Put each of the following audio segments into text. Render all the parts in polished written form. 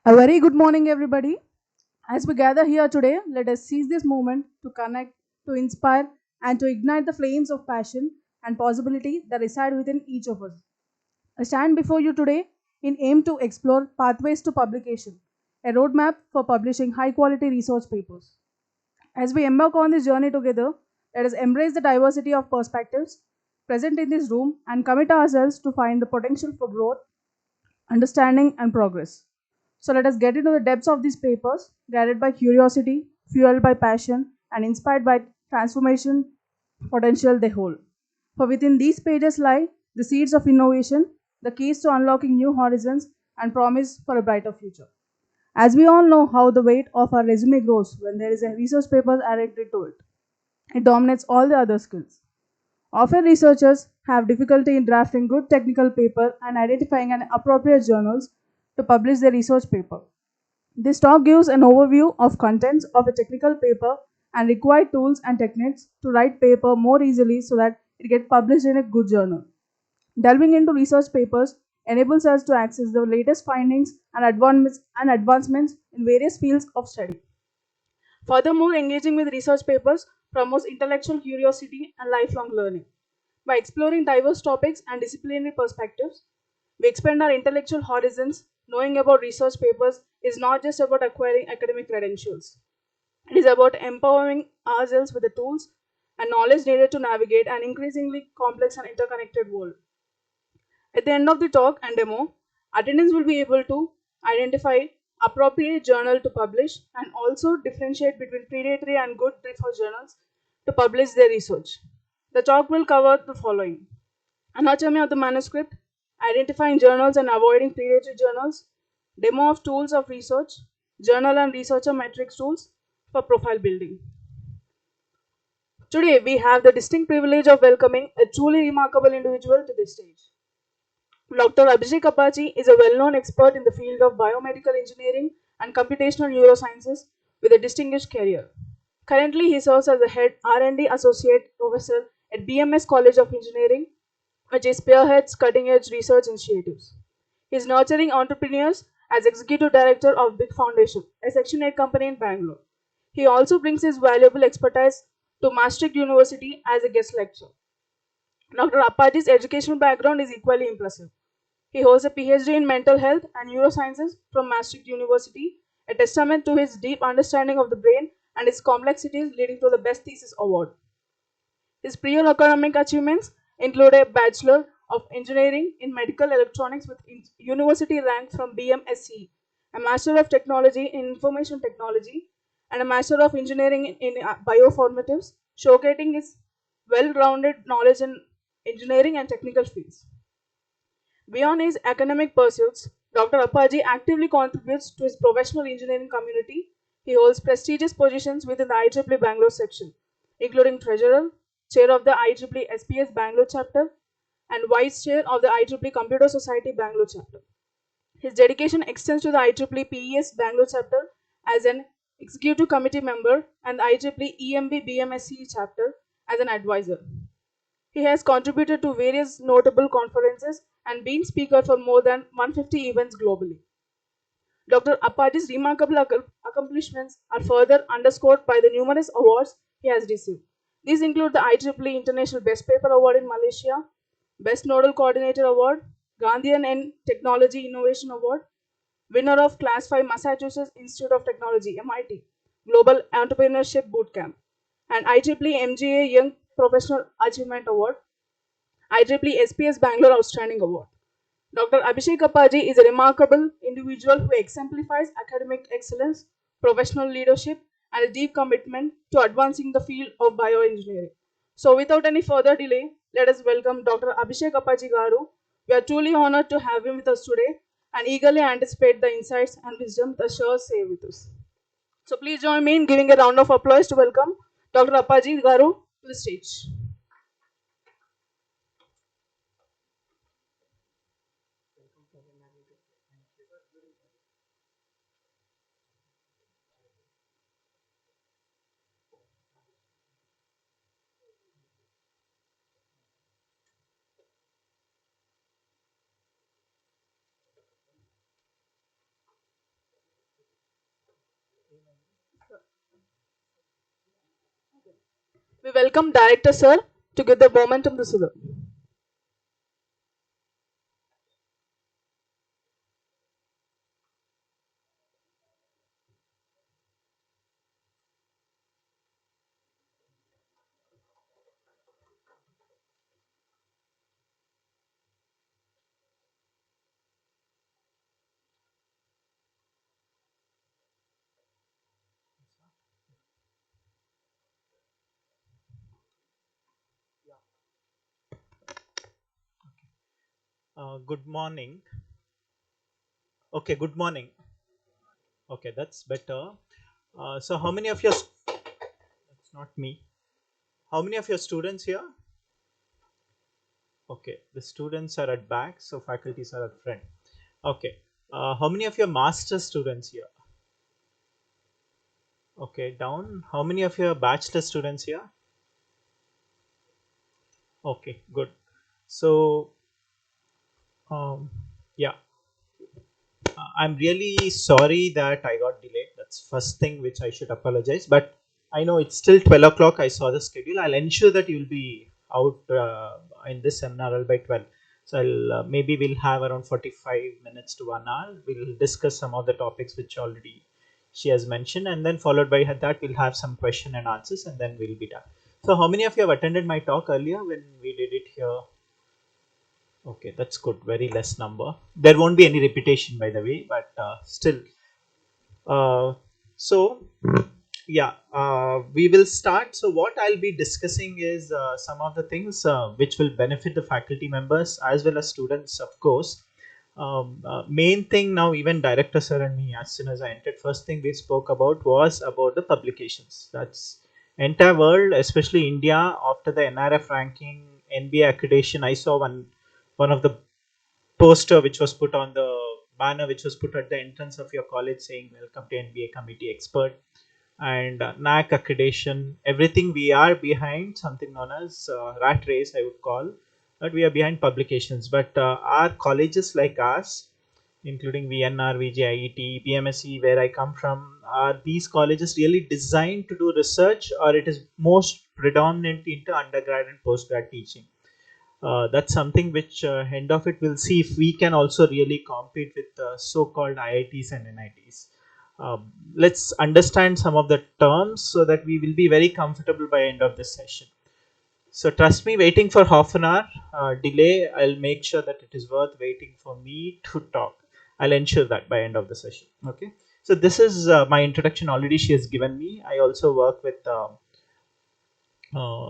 A very good morning, everybody. As we gather here today, let us seize this moment to connect, to inspire, and to ignite the flames of passion and possibility that reside within each of us. I stand before you today in aim to explore pathways to publication, a roadmap for publishing high quality research papers. As we embark on this journey together, let us embrace the diversity of perspectives present in this room and commit ourselves to find the potential for growth, understanding, and progress. So let us get into the depths of these papers, guided by curiosity, fueled by passion, and inspired by transformation potential they hold. For within these pages lie the seeds of innovation, the keys to unlocking new horizons, and promise for a brighter future. As we all know how the weight of our resume grows when there is a research paper added to it. It dominates all the other skills. Often researchers have difficulty in drafting good technical paper and identifying an appropriate journals to publish their research paper. This talk gives an overview of contents of a technical paper and required tools and techniques to write paper more easily so that it gets published in a good journal. Delving into research papers enables us to access the latest findings and advancements in various fields of study. Furthermore, engaging with research papers promotes intellectual curiosity and lifelong learning. By exploring diverse topics and disciplinary perspectives, we expand our intellectual horizons. Knowing about research papers is not just about acquiring academic credentials, it is about empowering ourselves with the tools and knowledge needed to navigate an increasingly complex and interconnected world. At the end of the talk and demo, attendants will be able to identify appropriate journal to publish and also differentiate between predatory and good research journals to publish their research. The talk will cover the following: anatomy of the manuscript, identifying journals and avoiding predatory journals, demo of tools of research, journal and researcher metrics tools for profile building. Today, we have the distinct privilege of welcoming a truly remarkable individual to this stage. Dr. Abhishek Appaji is a well-known expert in the field of biomedical engineering and computational neurosciences with a distinguished career. Currently, he serves as the head R&D associate professor at BMS College of Engineering, which spearheads cutting-edge research initiatives. He is nurturing entrepreneurs as executive director of Big Foundation, a Section 8 company in Bangalore. He also brings his valuable expertise to Maastricht University as a guest lecturer. Dr. Appaji's educational background is equally impressive. He holds a PhD in mental health and neurosciences from Maastricht University, a testament to his deep understanding of the brain and its complexities, leading to the Best Thesis Award. His prior academic achievements include a Bachelor of Engineering in Medical Electronics with university rank from BMSC, a Master of Technology in Information Technology, and a Master of Engineering in Bioinformatics, showcasing his well-rounded knowledge in engineering and technical fields. Beyond his academic pursuits, Dr. Appaji actively contributes to his professional engineering community. He holds prestigious positions within the IEEE Bangalore section, including Treasurer, Chair of the IEEE SPS Bangalore chapter, and Vice Chair of the IEEE Computer Society Bangalore chapter. His dedication extends to the IEEE PES Bangalore chapter as an executive committee member and the IEEE EMB BMSC chapter as an advisor. He has contributed to various notable conferences and been speaker for more than 150 events globally. Dr. Appaji's remarkable accomplishments are further underscored by the numerous awards he has received. These include the IEEE International Best Paper Award in Malaysia, Best Nodal Coordinator Award, Gandhian in Technology Innovation Award, winner of Class 5 Massachusetts Institute of Technology (MIT) Global Entrepreneurship Bootcamp, and IEEE MGA Young Professional Achievement Award, IEEE SPS Bangalore Outstanding Award. Dr. Abhishek Appaji is a remarkable individual who exemplifies academic excellence, professional leadership, and a deep commitment to advancing the field of bioengineering. So, without any further delay, let us welcome Dr. Abhishek Appaji Garu. We are truly honored to have him with us today and eagerly anticipate the insights and wisdom that shall share with us. So, please join me in giving a round of applause to welcome Dr. Appaji Garu to the stage. We welcome Director Sir to give the momentum to Sudha. Good morning. Okay, good morning. Okay, that's better. So, how many of your that's not me. How many of your students here? Okay, the students are at back, so faculties are at front. Okay, how many of your master students here? Okay, down. How many of your bachelor students here? Okay, good. So, um, yeah, I'm really sorry that I got delayed. That's first thing which I should apologize. But I know it's still 12 o'clock. I saw the schedule. I'll ensure that you'll be out in this seminar by 12. So maybe we'll have around 45 minutes to 1 hour. We'll discuss some of the topics which already she has mentioned, and then followed by that we'll have some question and answers, and then we'll be done. So how many of you have attended my talk earlier when we did it here? Okay, that's good. Very less number. There won't be any repetition, by the way, but still. Uh, so, yeah, we will start. So, what I'll be discussing is some of the things which will benefit the faculty members as well as students, of course. Main thing now, even director sir and me, as soon as I entered, first thing we spoke about was about the publications. That's entire world, especially India, after the NRF ranking, NBA accreditation. I saw one of the poster which was put on the banner which was put at the entrance of your college saying welcome to NBA committee expert and NAC accreditation. Everything we are behind something known as rat race, I would call, but we are behind publications. But our colleges like ours, including VNR, VJIET, BMSE, where I come from, are these colleges really designed to do research, or it is most predominant into undergrad and postgrad teaching? That's something which end of it we'll see if we can also really compete with so-called IITs and NITs. Let's understand some of the terms so that we will be very comfortable by end of this session. So trust me, waiting for half an hour delay, I'll make sure that it is worth waiting for me to talk. I'll ensure that by end of the session. Okay. So this is my introduction already. She has given me. I also work with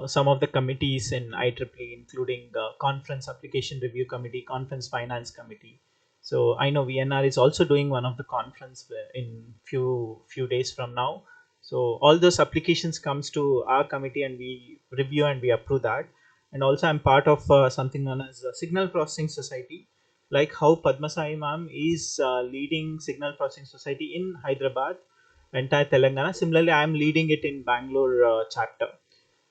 some of the committees in IEEE, including Conference Application Review Committee, Conference Finance Committee. So I know VNR is also doing one of the conference in few days from now. So all those applications comes to our committee and we review and we approve that. And also I'm part of something known as Signal Processing Society, like how Padma Sai ma'am is leading Signal Processing Society in Hyderabad, entire Telangana. Similarly, I'm leading it in Bangalore chapter.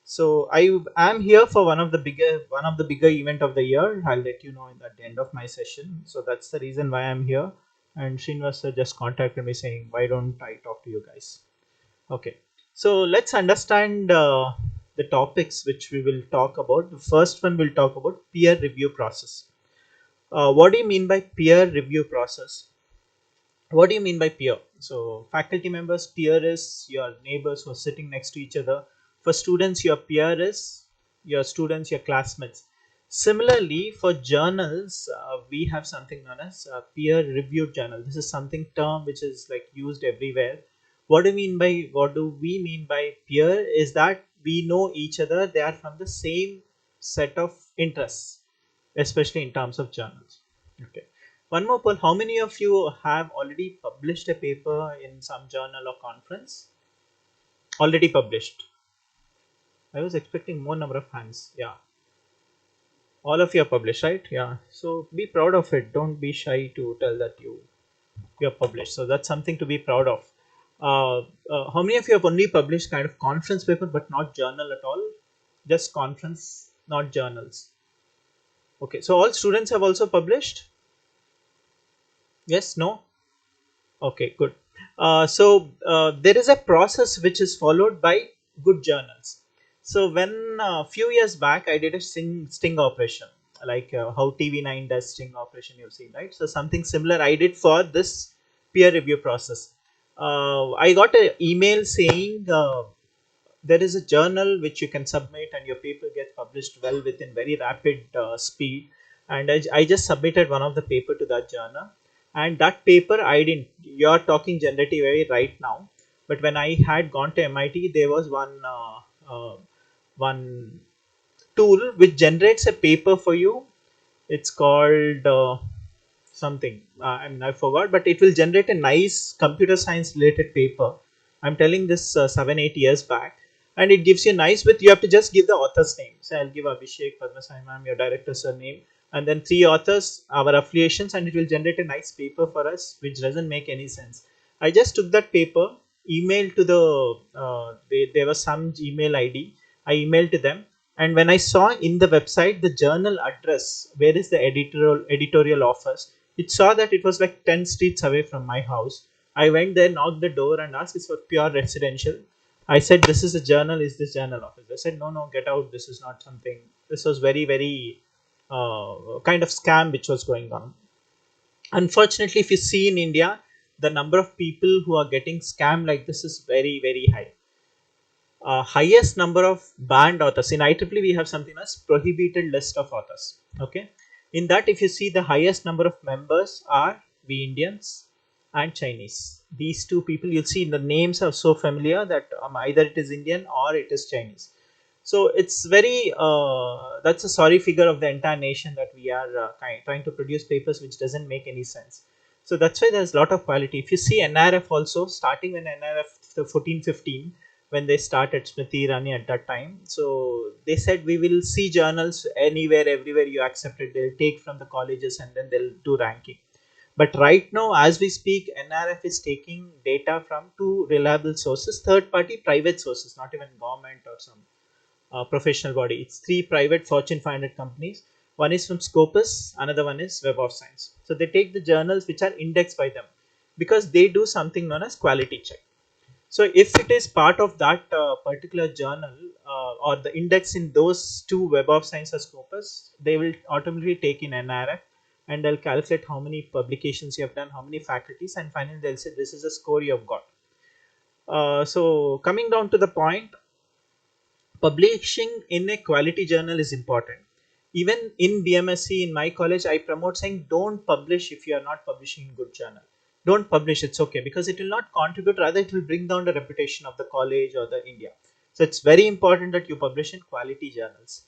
So I am here for one of the bigger event of the year. I'll let you know at the end of my session. So that's the reason why I'm here. And Srinivas sir just contacted me saying, why don't I talk to you guys? Okay. So let's understand the topics which we will talk about. The first one we'll talk about peer review process. What do you mean by peer review process? What do you mean by peer? So faculty members, peer is your neighbors who are sitting next to each other. For students, your peer is your students, your classmates. Similarly, for journals, we have something known as peer reviewed journal. This is something term which is like used everywhere. What do we mean by peer is that we know each other. They are from the same set of interests, especially in terms of journals. Okay. One more poll. How many of you have already published a paper in some journal or conference? Already published. I was expecting more number of hands. Yeah. All of you are published, right? Yeah. So be proud of it. Don't be shy to tell that you are published. So that's something to be proud of. How many of you have only published kind of conference paper but not journal at all? Just conference, not journals. Okay. So all students have also published? Yes, no? Okay, good. There is a process which is followed by good journals. So when a few years back I did a sting operation, like how TV9 does sting operation, you've seen, right? So something similar I did for this peer review process. I got an email saying there is a journal which you can submit and your paper gets published well within very rapid speed. And I just submitted one of the paper to that journal, and that paper I didn't, you're talking generative AI right now, but when I had gone to MIT there was one tool which generates a paper for you. It's called something. I mean, I forgot, but it will generate a nice computer science related paper. I'm telling this 7 8 years back, and it gives you nice with, you have to just give the author's name. So I'll give Abhishek Padmasai ma'am, your director's name, and then three authors, our affiliations, and it will generate a nice paper for us, which doesn't make any sense. I just took that paper, emailed to the there was some Gmail ID. I emailed to them, and when I saw in the website the journal address, where is the editorial office, it saw that it was like 10 streets away from my house. I went there, knocked the door, and asked, it's for pure residential. I said, this is a journal, is this journal office? They said, no, no, get out. This is not something. This was very, very kind of scam which was going on. Unfortunately, if you see in India, the number of people who are getting scammed like this is very, very high. Highest number of banned authors in IEEE, we have something as prohibited list of authors. Okay, in that if you see, the highest number of members are we Indians and Chinese. These two people, you'll see the names are so familiar that either it is Indian or it is Chinese. So it's very that's a sorry figure of the entire nation, that we are trying to produce papers which doesn't make any sense. So that's why there's a lot of quality. If you see NRF also, starting when NRF the 14 15, when they started Smriti Irani at that time, so they said we will see journals anywhere, everywhere you accept it. They'll take from the colleges and then they'll do ranking. But right now, as we speak, NRF is taking data from two reliable sources, third party private sources, not even government or some professional body. It's three private Fortune 500 companies. One is from Scopus, another one is Web of Science. So they take the journals which are indexed by them, because they do something known as quality check. So if it is part of that particular journal or the index in those two, Web of Science or Scopus, they will automatically take in NRF, and they'll calculate how many publications you have done, how many faculties, and finally they'll say this is a score you have got. So coming down to the point, publishing in a quality journal is important. Even in BMSC in my college, I promote saying don't publish if you are not publishing in good journal. Don't publish, it's okay, because it will not contribute, rather it will bring down the reputation of the college or the India. So it's very important that you publish in quality journals.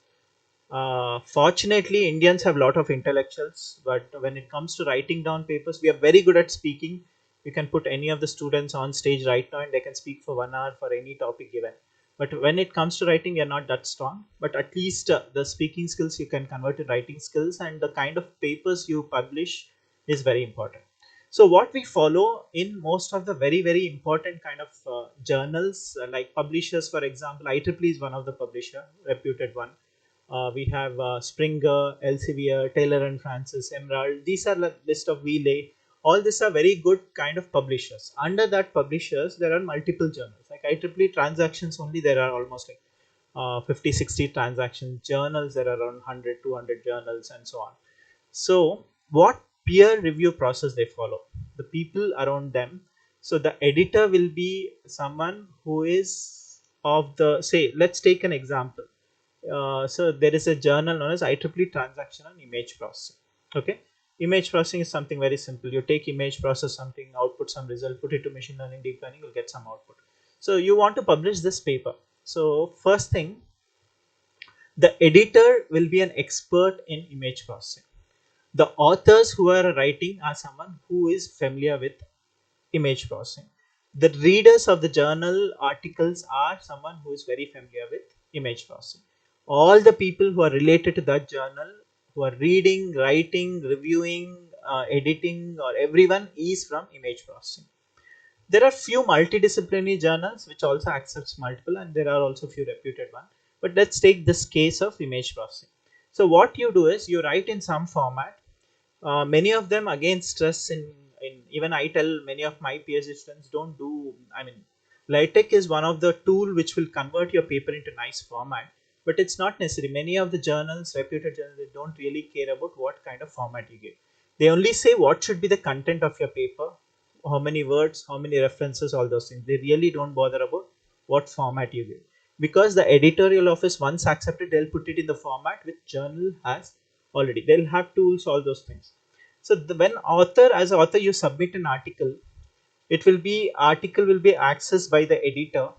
Fortunately, Indians have a lot of intellectuals, but when it comes to writing down papers, we are very good at speaking. You can put any of the students on stage right now and they can speak for 1 hour for any topic given. But when it comes to writing, we are not that strong. But at least the speaking skills you can convert to writing skills, and the kind of papers you publish is very important. So what we follow in most of the very, very important kind of journals, like publishers, for example, IEEE is one of the publisher, reputed one. We have Springer, Elsevier, Taylor and Francis, Emerald. These are the list of Relay. All these are very good kind of publishers. Under that publishers, there are multiple journals. Like IEEE transactions only, there are almost like 50, 60 transactions. Journals, there are around 100, 200 journals and so on. So what peer review process they follow? The people around them. So the editor will be someone who is of the, say, let's take an example. So there is a journal known as IEEE Transactional Image Processing. Okay, image processing is something very simple. You take image, process something, output some result, put it to machine learning, deep learning, you'll get some output. So you want to publish this paper. So first thing, the editor will be an expert in image processing. The authors who are writing are someone who is familiar with image processing. The readers of the journal articles are someone who is very familiar with image processing. All the people who are related to that journal, who are reading, writing, reviewing, editing, or everyone is from image processing. There are few multidisciplinary journals which also accepts multiple, and there are also few reputed ones. But let's take this case of image processing. So what you do is you write in some format. Many of them again stress in in even I tell many of my PhD students, don't do. I mean, LaTeX is one of the tool which will convert your paper into nice format, but it's not necessary. Many of the journals, reputed journals, they don't really care about what kind of format you give. They only say what should be the content of your paper, how many words, how many references, all those things. They really don't bother about what format you give, because the editorial office once accepted, they'll put it in the format which journal has already. They'll have tools, all those things. So when author, as author, you submit an article, it will be article will be accessed by the editor.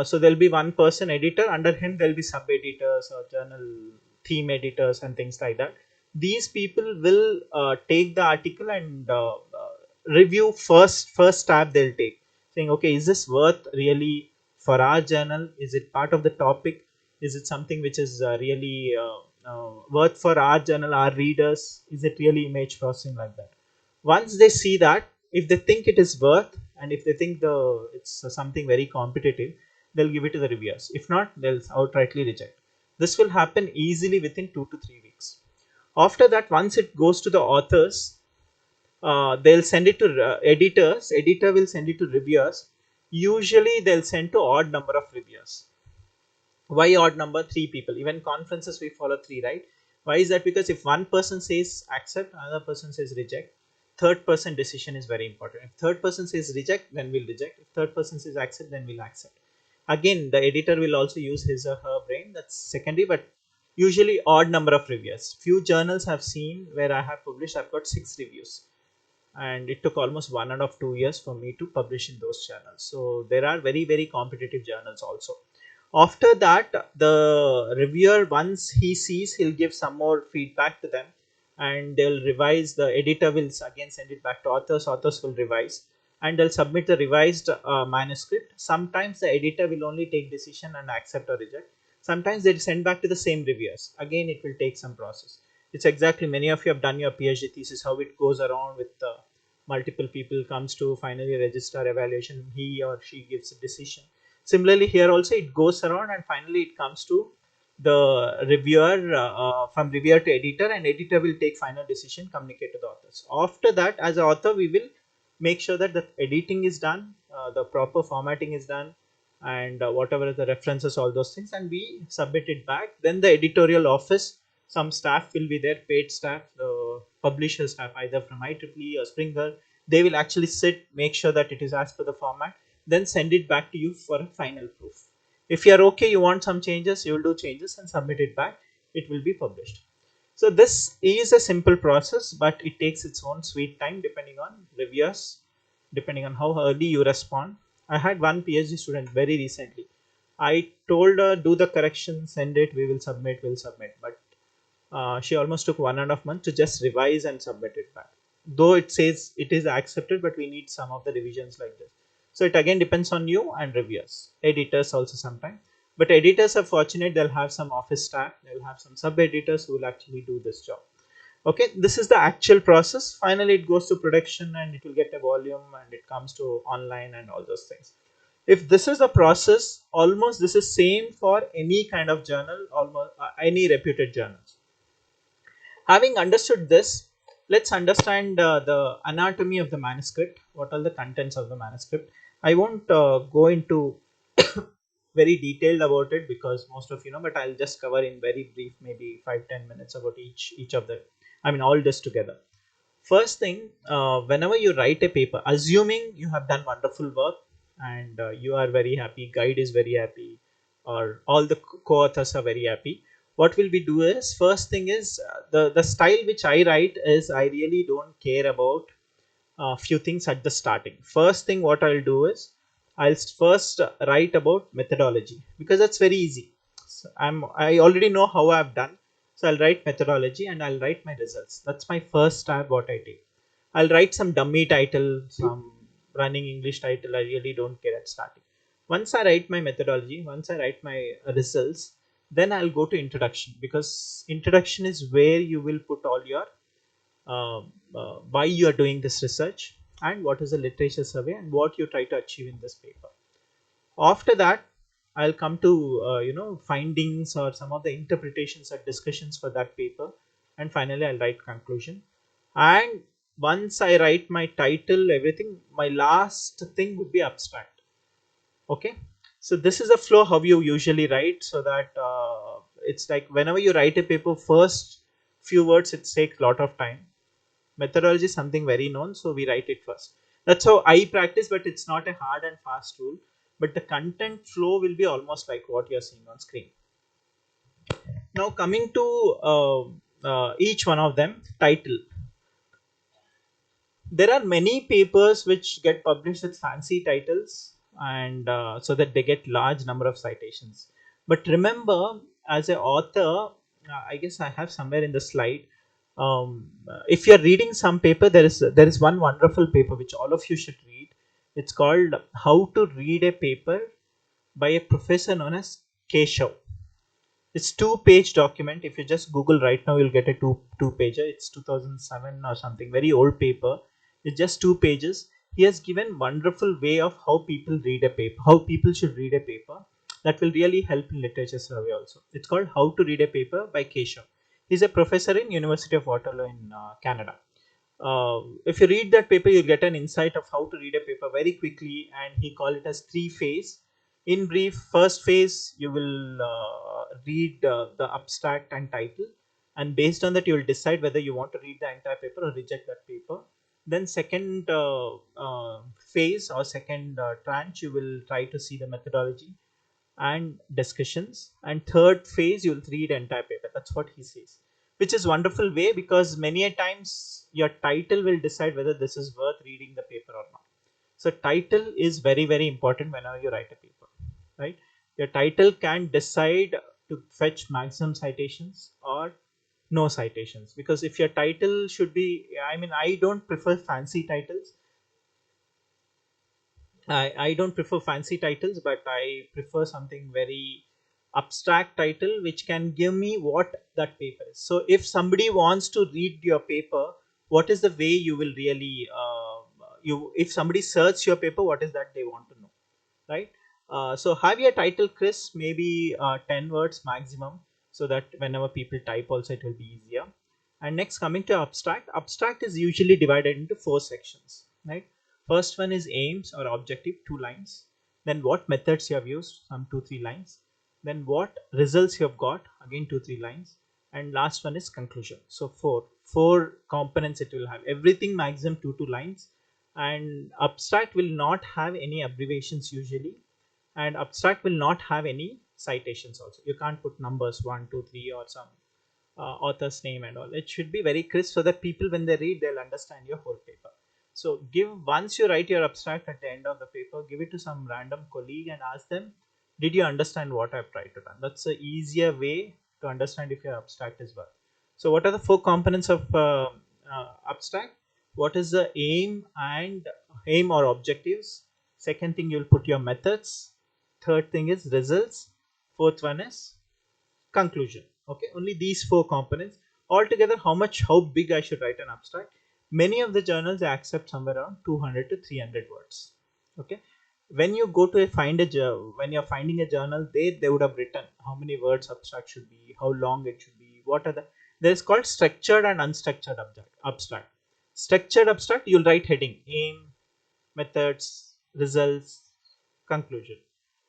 So there'll be one person editor. Under him, there'll be sub editors or journal theme editors and things like that. These people will take the article and review first tab they'll take, saying, okay, is this worth really for our journal? Is it part of the topic? Is it something which is really worth for our journal, our readers? Is it really image processing like that? Once they see that, if they think it is worth, and if they think it's something very competitive, they'll give it to the reviewers. If not, they'll outrightly reject. This will happen easily within 2 to 3 weeks. After that, once it goes to the authors, they'll send it to editors. Editor will send it to reviewers. Usually they'll send to odd number of reviewers. Why odd number? Three people. Even conferences we follow three, right? Why is that? Because if one person says accept, another person says reject, third person decision is very important. If third person says reject, then we'll reject. If third person says accept, then we'll accept. Again, the editor will also use his or her brain. That's secondary, but usually odd number of reviews. Few journals have seen where I have published, I've got 6 reviews, and it took almost 1.5 to 2 years for me to publish in those channels. So there are very, very competitive journals also. After that, the reviewer, once he sees, he'll give some more feedback to them, and they'll revise. The editor will again send it back to authors will revise, and they'll submit the revised manuscript. Sometimes the editor will only take decision and accept or reject. Sometimes they send back to the same reviewers. Again, it will take some process. It's exactly, many of you have done your PhD thesis, how it goes around with multiple people, comes to finally register evaluation, he or she gives a decision. Similarly, here also it goes around, and finally it comes to the reviewer, from reviewer to editor, and editor will take final decision, communicate to the authors. After that, as an author, we will make sure that the editing is done, the proper formatting is done, and whatever the references, all those things, and we submit it back. Then the editorial office, some staff will be there, paid staff, the publisher staff, either from IEEE or Springer. They will actually sit, make sure that it is as per the format, then send it back to you for a final proof. If you are okay, you want some changes, you will do changes and submit it back. It will be published. So this is a simple process, but it takes its own sweet time depending on reviewers, depending on how early you respond. I had one PhD student very recently. I told her, do the correction, send it, we will submit, we'll submit. But she almost took 1.5 months to just revise and submit it back. Though it says it is accepted, but we need some of the revisions like this. So it again depends on you and reviewers, editors also sometimes. But editors are fortunate; they'll have some office staff, they'll have some sub editors who will actually do this job. Okay, this is the actual process. Finally, it goes to production, and it will get a volume, and it comes to online and all those things. If this is the process, almost this is same for any kind of journal, almost any reputed journals. Having understood this, let's understand the anatomy of the manuscript. What are the contents of the manuscript? I won't go into very detailed about it because most of you know, but I'll just cover in very brief, maybe 5-10 minutes about each of the. I mean, all this together. First thing, whenever you write a paper, assuming you have done wonderful work and you are very happy, guide is very happy, or all the co-authors are very happy, what will we do is, first thing is, the style which I write is, I really don't care about a few things at the starting. First thing what I'll do is, I'll first write about methodology, because that's very easy. So I already know how I've done, so I'll write methodology and I'll write my results. That's my first tab what I take. I'll write some dummy title, some running English title. I really don't care at starting. Once I write my methodology, once I write my results, then I'll go to introduction, because introduction is where you will put all your uh, why you are doing this research and what is the literature survey and what you try to achieve in this paper. After that, I'll come to findings or some of the interpretations or discussions for that paper, and finally I'll write conclusion. And once I write my title, everything, my last thing would be abstract. Okay, so this is a flow how you usually write, so that it's like whenever you write a paper, first few words it takes a lot of time. Methodology is something very known, so we write it first. That's how I practice, but it's not a hard and fast rule. But the content flow will be almost like what you're seeing on screen. Now coming to each one of them, title. There are many papers which get published with fancy titles, and so that they get large number of citations. But remember, as an author, I guess I have somewhere in the slide. If you're reading some paper, there is one wonderful paper which all of you should read. It's called "How to Read a Paper" by a professor known as Keshav. It's two-page document. If you just Google right now, you'll get a two pager. It's 2007 or something. Very old paper. It's just 2 pages. He has given wonderful way of how people read a paper, how people should read a paper. That will really help in literature survey also. It's called How to Read a Paper by Keshav. He's a professor in University of Waterloo in Canada. If you read that paper, you get an insight of how to read a paper very quickly, and he call it as 3 phase. In brief, first phase you will read the abstract and title, and based on that you will decide whether you want to read the entire paper or reject that paper. Then second phase or second tranche, you will try to see the methodology and discussions, and third phase you'll read entire paper. That's what he says, which is wonderful way, because many a times your title will decide whether this is worth reading the paper or not. So title is very very important whenever you write a paper, right? Your title can decide to fetch maximum citations or no citations, because if your title should be, I mean, I don't prefer fancy titles. I don't prefer fancy titles, but I prefer something very abstract title which can give me what that paper is. So if somebody wants to read your paper, what is the way you will really you if somebody searches your paper, what is that they want to know, right? So have your title crisp, maybe 10 words maximum, so that whenever people type also it will be easier. And next, coming to abstract. Abstract is usually divided into 4 sections, right? First one is aims or objective, 2 lines. Then what methods you have used, some 2-3 lines. Then what results you have got, again 2-3 lines. And last one is conclusion. So four components it will have. Everything maximum 2 lines. And abstract will not have any abbreviations usually, and abstract will not have any citations also. You can't put numbers 1 2 3 or some author's name and all. It should be very crisp, so that people when they read, they'll understand your whole paper. So give, once you write your abstract, at the end of the paper, give it to some random colleague and ask them, did you understand what I've tried to done? That's a easier way to understand if your abstract is worth. So what are the 4 components of abstract? What is the aim and aim or objectives? Second thing, you'll put your methods. Third thing is results. Fourth one is conclusion. Okay, only these 4 components. Altogether, how big I should write an abstract? Many of the journals accept somewhere around 200 to 300 words. Okay, when you go to when you're finding a journal, they would have written how many words abstract should be, how long it should be, what are the, there is called structured and unstructured abstract. Structured abstract, you'll write heading, aim, methods, results, conclusion.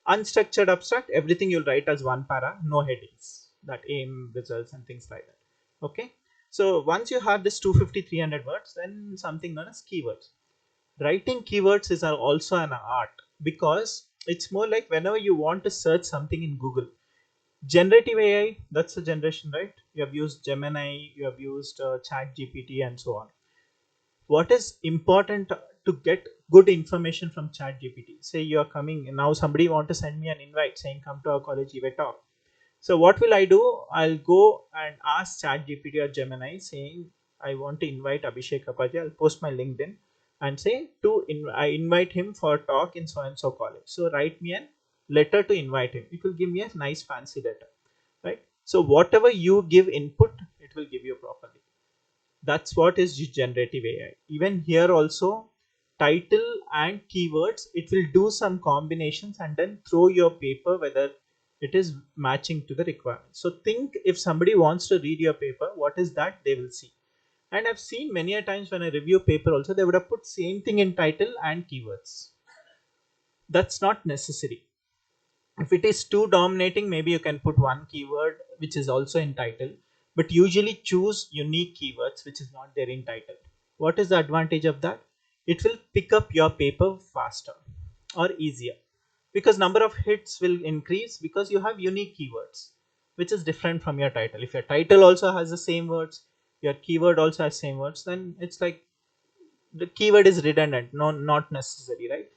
Unstructured abstract, everything you'll write as one para, no headings, that aim, results, and things like that. Okay. So once you have this 250, 300 words, then something known as keywords. Writing keywords is also an art, because it's more like whenever you want to search something in Google. Generative AI, that's the generation, right? You have used Gemini, you have used Chat GPT, and so on. What is important to get good information from Chat GPT? Say you are coming now, somebody want to send me an invite saying come to our college, give a talk. So what will I do? I'll go and ask Chat GPT or Gemini saying I want to invite Abhishek Appaji. I'll post my LinkedIn and say I invite him for a talk in so and so college. So write me a letter to invite him. It will give me a nice fancy letter, right? So whatever you give input, it will give you properly. That's what is generative AI. Even here also, title and keywords, it will do some combinations and then throw your paper whether it is matching to the requirement. So think, if somebody wants to read your paper, what is that they will see? And I've seen many a times when I review paper also, they would have put same thing in title and keywords. That's not necessary. If it is too dominating, maybe you can put one keyword which is also in title, but usually choose unique keywords which is not there in title. What is the advantage of that? It will pick up your paper faster or easier, because number of hits will increase because you have unique keywords which is different from your title. If your title also has the same words, your keyword also has same words, then it's like the keyword is redundant, no, not necessary, right?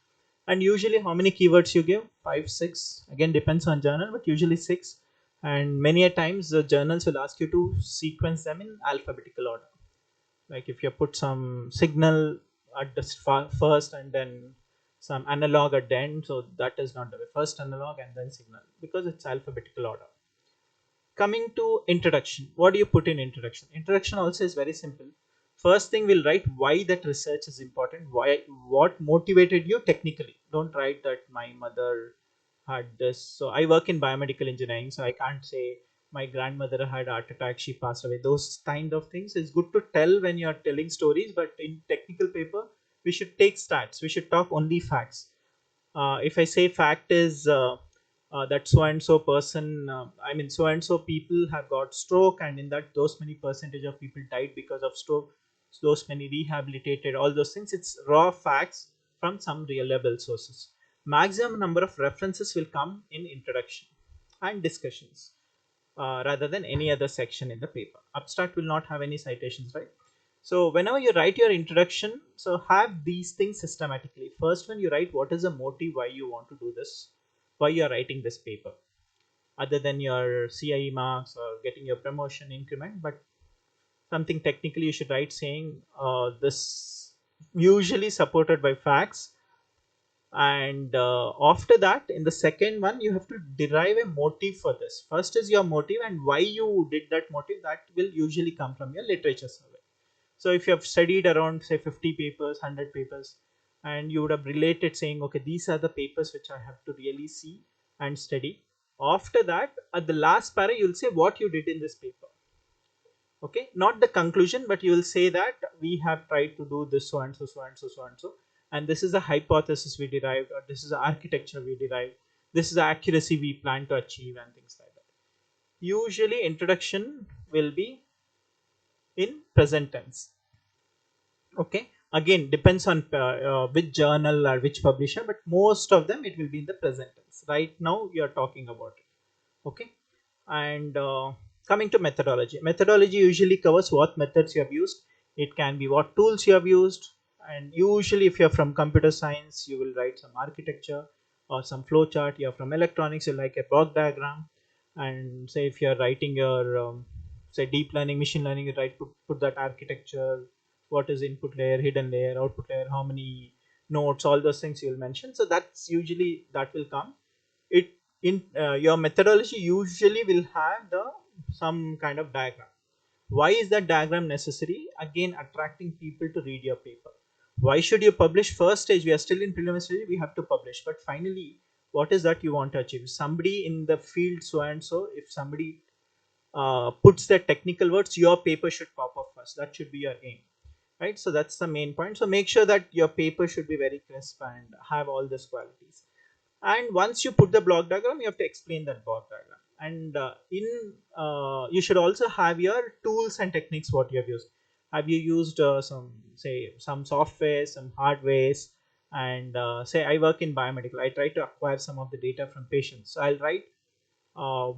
And usually how many keywords you give? 5, 6, again depends on journal, but usually 6. And many a times the journals will ask you to sequence them in alphabetical order. Like if you put some signal at the first and then some analog at the end, so that is not the way. First analog and then signal, because it's alphabetical order. Coming to introduction, what do you put in introduction? Introduction also is very simple. First thing, we'll write why that research is important, why, what motivated you technically. Don't write that my mother had this. So I work in biomedical engineering, so I can't say my grandmother had a heart attack, she passed away. Those kind of things is good to tell when you're telling stories, but in technical paper we should take stats, we should talk only facts. If I say fact is that so and so person, I mean so and so people have got stroke, and in that those many percentage of people died because of stroke, those many rehabilitated, all those things. It's raw facts from some reliable sources. Maximum number of references will come in introduction and discussions, rather than any other section in the paper. Abstract will not have any citations, right? So whenever you write your introduction, so have these things systematically. First, when you write, what is the motive why you want to do this, why you are writing this paper, other than your CIE marks or getting your promotion increment, but something technically you should write saying this, usually supported by facts. And after that, in the second one, you have to derive a motive for this. First is your motive, and why you did that motive, that will usually come from your literature survey. So if you have studied around say 50 papers, 100 papers, and you would have related saying, okay, these are the papers which I have to really see and study. After that, at the last para, you'll say what you did in this paper. Okay, not the conclusion, but you will say that we have tried to do this so and so, so and so, so and so, and this is a hypothesis we derived, or this is the architecture we derived, this is the accuracy we plan to achieve, and things like that. Usually, introduction will be in present tense. Okay, again depends on which journal or which publisher, but most of them it will be in the present tense. Right now you are talking about it. Okay. And coming to methodology, methodology usually covers what methods you have used, it can be what tools you have used. And usually if you're from computer science, you will write some architecture or some flow chart. You're from electronics, you like a block diagram. And say if you're writing your say deep learning, machine learning, you write, put that architecture, what is input layer, hidden layer, output layer, how many nodes, all those things you will mention. So that's usually that will come. It in your methodology usually will have the some kind of diagram. Why is that diagram necessary? Again, attracting people to read your paper. Why should you publish? First stage, we are still in preliminary stage, we have to publish, but finally what is that you want to achieve? Somebody in the field so and so, if somebody puts the technical words, your paper should pop up first. That should be your aim, right? So that's the main point. So make sure that your paper should be very crisp and have all these qualities. And once you put the block diagram, you have to explain that block diagram. And in you should also have your tools and techniques what you have used. Have you used some, say, some software, some hardwares? And say I work in biomedical, I try to acquire some of the data from patients, so I'll write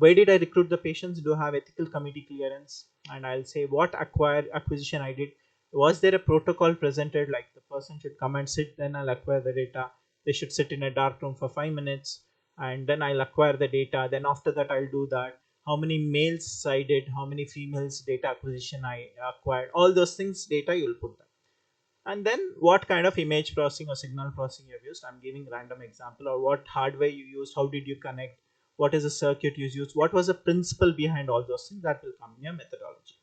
where did I recruit the patients, do I have ethical committee clearance, and I'll say what acquisition I did. Was there a protocol presented, like the person should come and sit, then I'll acquire the data. They should sit in a dark room for 5 minutes, and then I'll acquire the data. Then after that, I'll do that. How many males I did, how many females data acquisition I acquired, all those things data you'll put that. And then what kind of image processing or signal processing you have used, I'm giving random example, or what hardware you used, how did you connect, what is the circuit you used, what was the principle behind all those things, that will come in your methodology.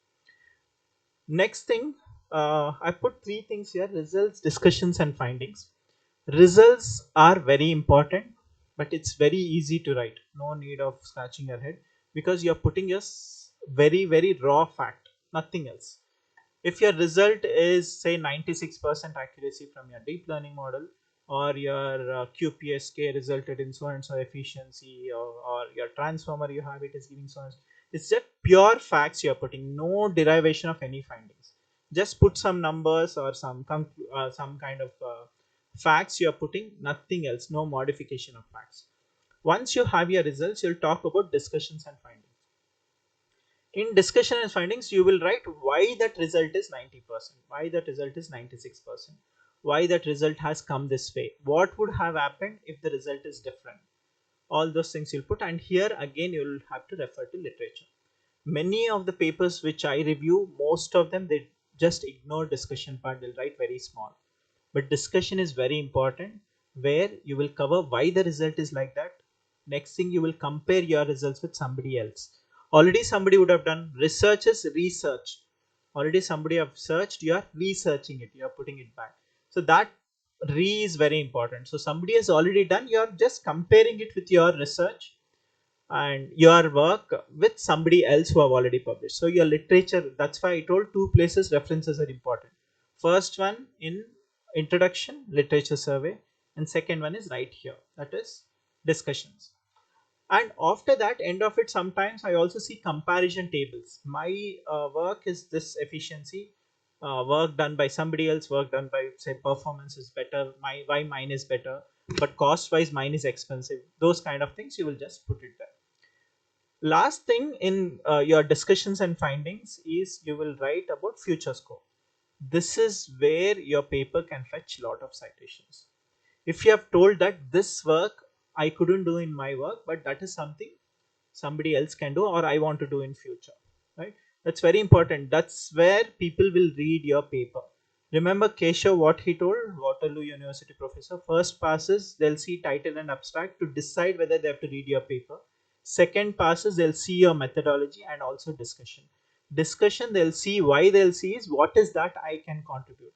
Next thing, I put three things here: results, discussions, and findings. Results are very important, but it's very easy to write, no need of scratching your head, because you're putting your very very raw fact, nothing else. If your result is say 96% accuracy from your deep learning model, or your QPSK resulted in so and so efficiency, or your transformer you have it is giving so and so, it's just pure facts you're putting, no derivation of any findings. Just put some numbers or some kind of facts you're putting, nothing else, no modification of facts. Once you have your results, you'll talk about discussions and findings. In discussion and findings, you will write why that result is 90%, why that result is 96%, why that result has come this way, what would have happened if the result is different. All those things you'll put, and here again you'll have to refer to literature. Many of the papers which I review, most of them they just ignore discussion part, they'll write very small. But discussion is very important, where you will cover why the result is like that. Next thing, you will compare your results with somebody else. Already somebody would have done research is research. Already somebody have searched, you are researching it, you are putting it back. So that re is very important. So somebody has already done, you are just comparing it with your research and your work with somebody else who have already published. So your literature, that's why I told two places references are important. First one in introduction literature survey, and second one is right here, that is discussions. And after that, end of it, sometimes I also see comparison tables. My work is this efficiency, work done by somebody else, work done by say performance is better, my why mine is better, but cost wise mine is expensive. Those kind of things you will just put it there. Last thing in your discussions and findings is you will write about future scope. This is where your paper can fetch a lot of citations. If you have told that this work I couldn't do in my work, but that is something somebody else can do or I want to do in future, right? That's very important. That's where people will read your paper. Remember Keshav, what he told, Waterloo University professor, first passes they'll see title and abstract to decide whether they have to read your paper. Second passes they'll see your methodology and also discussion they'll see, why they'll see is what is that I can contribute.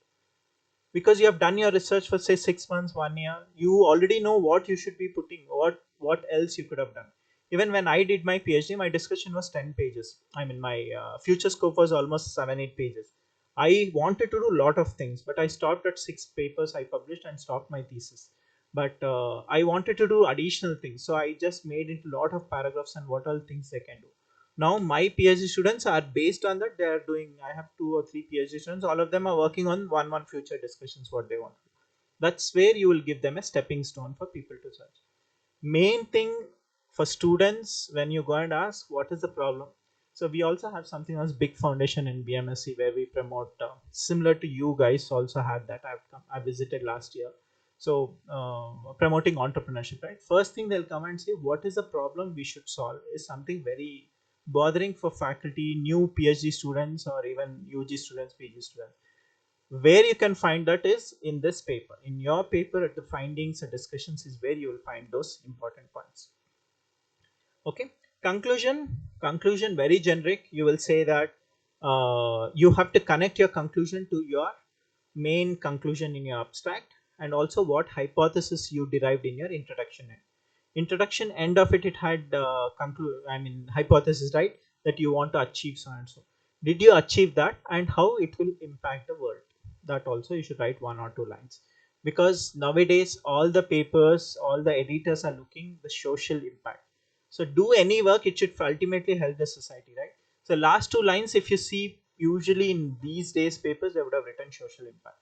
Because you have done your research for say 6 months, 1 year, you already know what you should be putting, what else you could have done. Even when I did my PhD, my discussion was 10 pages. I mean, my future scope was almost 7 8 pages. I wanted to do a lot of things, but I stopped at 6 papers I published and stopped my thesis. But I wanted to do additional things, so I just made it a lot of paragraphs and what all things they can do. Now my PhD students are based on that, they are doing, I have 2 or 3 PhD students, all of them are working on one future discussions what they want. That's where you will give them a stepping stone for people to search. Main thing for students, when you go and ask what is the problem, so we also have something else big foundation in BMSC where we promote similar to you guys also had that. I visited last year. So promoting entrepreneurship, right? First thing they'll come and say what is the problem we should solve is something very bothering for faculty, new PhD students or even UG students, PG students. Where you can find that is in this paper, in your paper at the findings and discussions is where you will find those important points. Okay. Conclusion very generic. You will say that you have to connect your conclusion to your main conclusion in your abstract, and also what hypothesis you derived in your introduction end of it had conclude, I mean hypothesis, right? That you want to achieve so and so. Did you achieve that, and how it will impact the world? That also you should write 1 or 2 lines, because nowadays all the papers, all the editors are looking the social impact. So do any work, it should ultimately help the society, right? So last 2 lines, if you see, usually in these days papers they would have written social impact,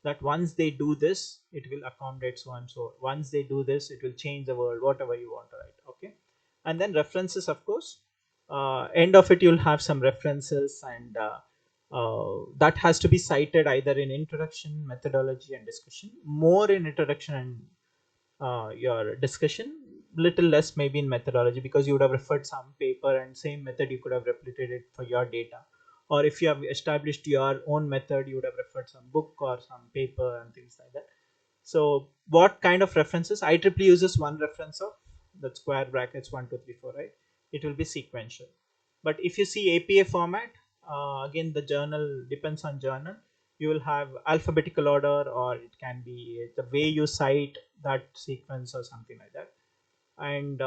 that once they do this it will accommodate so and so, once they do this it will change the world, whatever you want to write. Okay. And then references, of course, end of it you'll have some references, and that has to be cited either in introduction, methodology and discussion, more in introduction and your discussion, little less maybe in methodology, because you would have referred some paper and same method you could have replicated for your data. Or if you have established your own method, you would have referred some book or some paper and things like that. So what kind of references? IEEE uses one reference of that square brackets 1 2 3 4, right? It will be sequential. But if you see APA format, again the journal depends on journal. You will have alphabetical order, or it can be the way you cite that sequence or something like that. And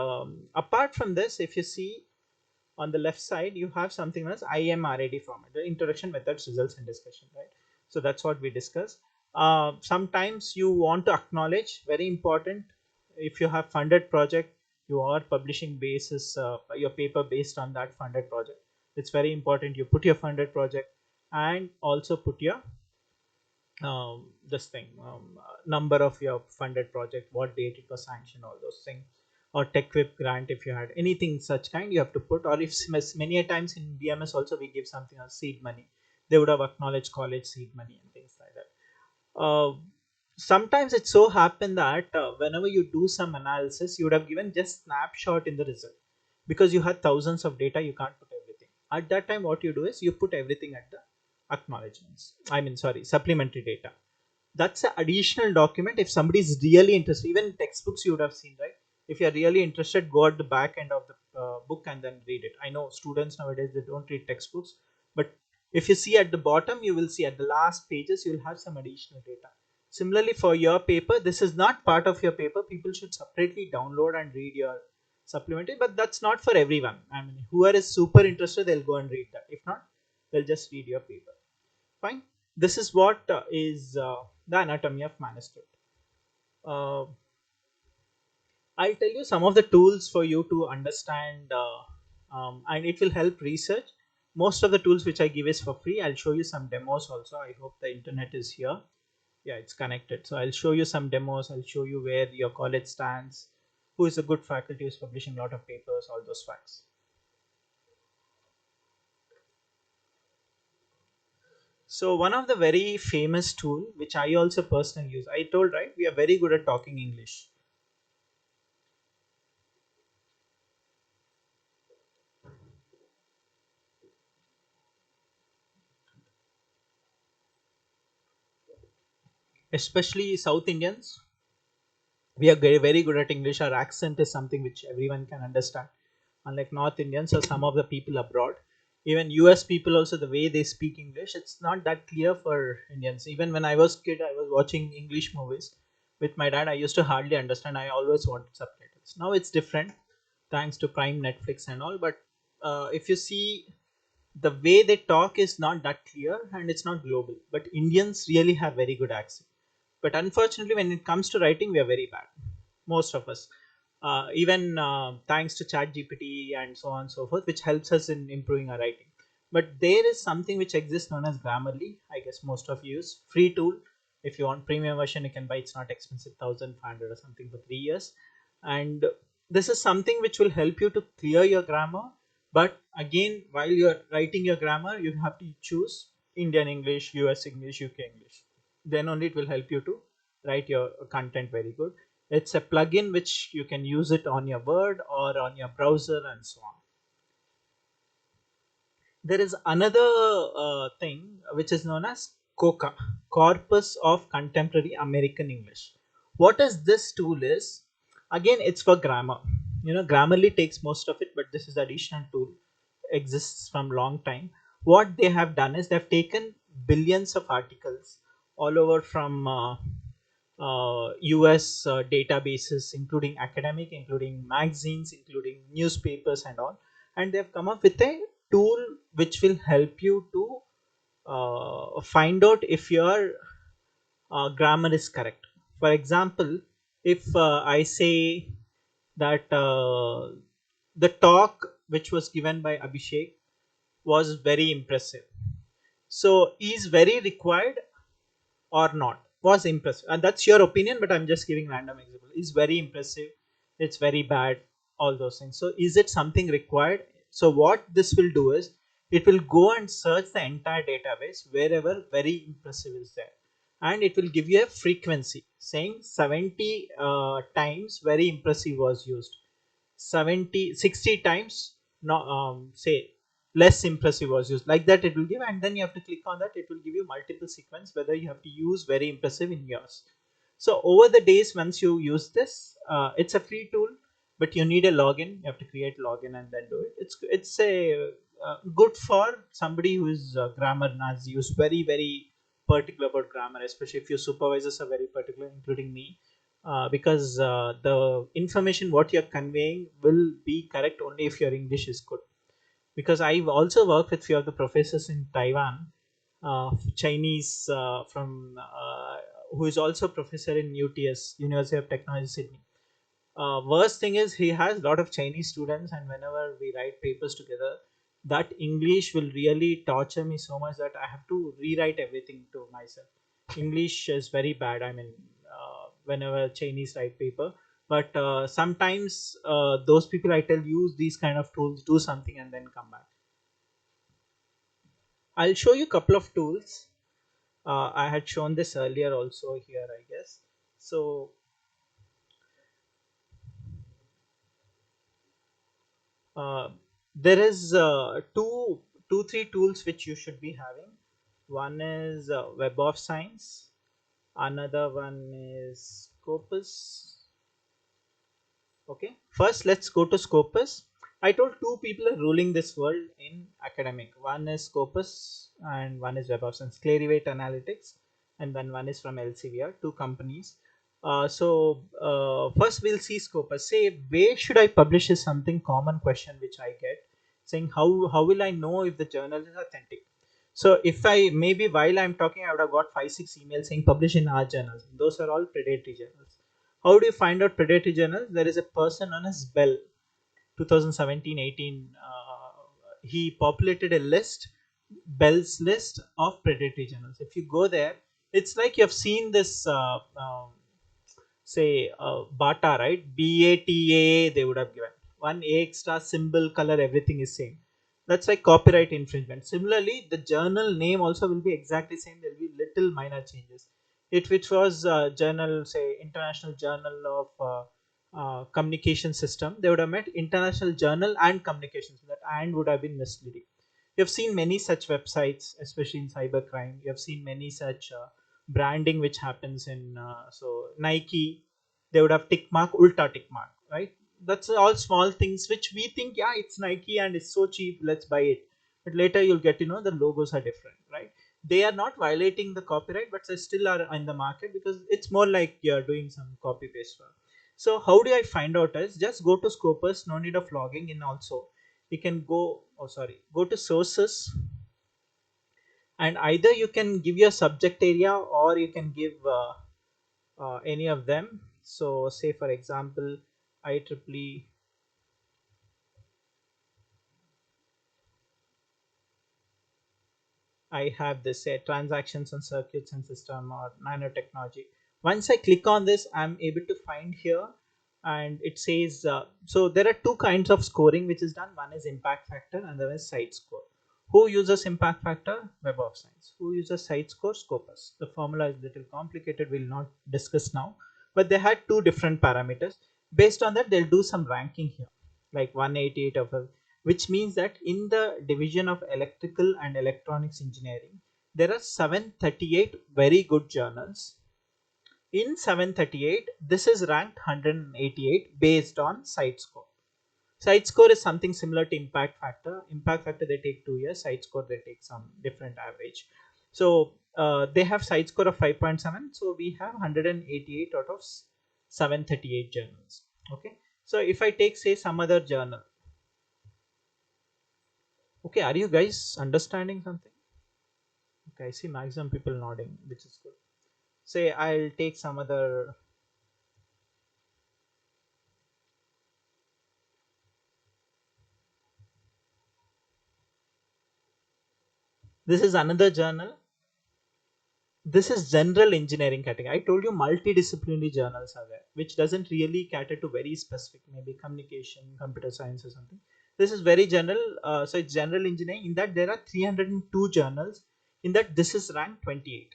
apart from this, if you see, On the left side you have something as IMRAD format, the introduction, methods, results and discussion, right? So that's what we discuss. Sometimes you want to acknowledge, very important, if you have funded project, you are publishing basis your paper based on that funded project. It's very important you put your funded project and also put your this thing number of your funded project, what date it was sanctioned, all those things, or tech whip grant if you had anything such kind you have to put, or if many a times in BMS also we give something as seed money, they would have acknowledged college seed money and things like that. Sometimes it so happen that whenever you do some analysis you would have given just snapshot in the result, because you had thousands of data, you can't put everything at that time. What you do is you put everything at the acknowledgements, I mean sorry, supplementary data. That's an additional document if somebody is really interested. Even textbooks you would have seen, right? If you're really interested, go at the back end of the book and then read it. I know students nowadays they don't read textbooks, but if you see at the bottom, you will see at the last pages you will have some additional data. Similarly for your paper, this is not part of your paper, people should separately download and read your supplementary, but that's not for everyone. I mean, whoever is super interested, they'll go and read that. If not, they'll just read your paper. Fine. This is what is the anatomy of manuscript. uh, I'll tell you some of the tools for you to understand, and it will help research. Most of the tools which I give is for free. I'll show you some demos also. I hope the internet is here. Yeah, it's connected. So I'll show you some demos. I'll show you where your college stands, who is a good faculty who's publishing a lot of papers, all those facts. So one of the very famous tool which I also personally use, I told right, we are very good at talking English. Especially South Indians, we are very good at English. Our accent is something which everyone can understand. Unlike North Indians or some of the people abroad, even US people also, the way they speak English, it's not that clear for Indians. Even when I was kid, I was watching English movies with my dad. I used to hardly understand. I always wanted subtitles. Now it's different, thanks to Prime, Netflix, and all. But if you see, the way they talk is not that clear and it's not global. But Indians really have very good accent. But unfortunately, when it comes to writing, we are very bad, most of us. Even thanks to Chat GPT and so on and so forth, which helps us in improving our writing. But there is something which exists known as Grammarly. I guess most of you use free tool. If you want premium version, you can buy. It's not expensive, 1,500 or something for 3 years. And this is something which will help you to clear your grammar. But again, while you're writing your grammar, you have to choose Indian English, US English, UK English. Then only it will help you to write your content very good. It's a plugin which you can use it on your Word or on your browser and so on. There is another thing which is known as COCA, Corpus of Contemporary American English. What is this tool is? Again, it's for grammar. You know, Grammarly takes most of it, but this is the additional tool, exists from long time. What they have done is they've taken billions of articles all over from US databases, including academic, including magazines, including newspapers, and all. And they've come up with a tool which will help you to find out if your grammar is correct. For example, if I say that the talk which was given by Abhishek was very impressive, so is very required or not, was impressive, and that's your opinion, but I'm just giving random example. Is very impressive, it's very bad, all those things. So is it something required? So what this will do is it will go and search the entire database wherever very impressive is there, and it will give you a frequency saying 70 times very impressive was used, 70 60 times no say less impressive was used, like that it will give. And then you have to click on that, it will give you multiple sequence whether you have to use very impressive in yours. So over the days, once you use this, it's a free tool, but you need a login. You have to create login and then do it. It's a good for somebody who is grammar and has used very particular about grammar, especially if your supervisors are very particular, including me, because the information what you're conveying will be correct only if your English is good. because I've also worked with few of the professors in Taiwan, Chinese from who is also professor in UTS, University of Technology Sydney. Worst thing is he has a lot of Chinese students, and whenever we write papers together, that English will really torture me so much that I have to rewrite everything to myself. English is very bad. I mean, whenever Chinese write paper, but sometimes those people I tell use these kind of tools, do something, and then come back. I'll show you a couple of tools. I had shown this earlier also here, I guess. So uh, there is three tools which you should be having. One is Web of Science. Another one is Scopus. Okay, first let's go to Scopus. I told two people are ruling this world in academic. One is Scopus and one is Web of Science, Clarivate Analytics, and then one is from Elsevier, two companies. First we'll see Scopus. Say where should I publish is something common question which I get, saying how will I know if the journal is authentic. So if I maybe while I'm talking, I would have got 5 6 emails saying publish in our journals. Those are all predatory journals. How do you find out predatory journals? There is a person known as Bell, 2017-18. He populated a list, Bell's list of predatory journals. If you go there, it's like you've seen this, say, Bata, right? BATA, they would have given. One A extra symbol, color, everything is same. That's like copyright infringement. Similarly, the journal name also will be exactly same. There will be little minor changes. It which was journal, say International Journal of Communication System, they would have met International Journal and Communications. That and would have been misleading. You have seen many such websites, especially in cybercrime. You have seen many such branding which happens in so Nike. They would have tick mark, ulta tick mark, right? That's all small things which we think, yeah, it's Nike and it's so cheap, let's buy it. But later you'll get to know the logos are different, right? They are not violating the copyright, but they still are in the market because it's more like you're doing some copy paste work. So how do I find out is just go to Scopus, no need of logging in also. You can go, oh sorry, go to sources, and either you can give your subject area or you can give any of them. So say for example, IEEE. I have this say transactions and circuits and system or nanotechnology. Once I click on this, I'm able to find here, and it says so there are two kinds of scoring which is done. One is impact factor and the other is site score. Who uses impact factor? Web of Science. Who uses site score? Scopus. The formula is a little complicated. We'll not discuss now, but they had two different parameters. Based on that, they'll do some ranking here, like 188 of a, which means that in the division of electrical and electronics engineering, there are 738 very good journals. In 738, this is ranked 188 based on site score. Site score is something similar to impact factor. Impact factor they take 2 years, site score they take some different average. So they have site score of 5.7. So we have 188 out of 738 journals. Okay. So if I take say some other journal, okay, are you guys understanding something? Okay, I see maximum people nodding, which is good. Say I'll take some other. This is another journal. This is general engineering category. I told you multidisciplinary journals are there, which doesn't really cater to very specific, maybe communication, computer science, or something. This is very general. So it's general engineering. In that there are 302 journals. In that this is ranked 28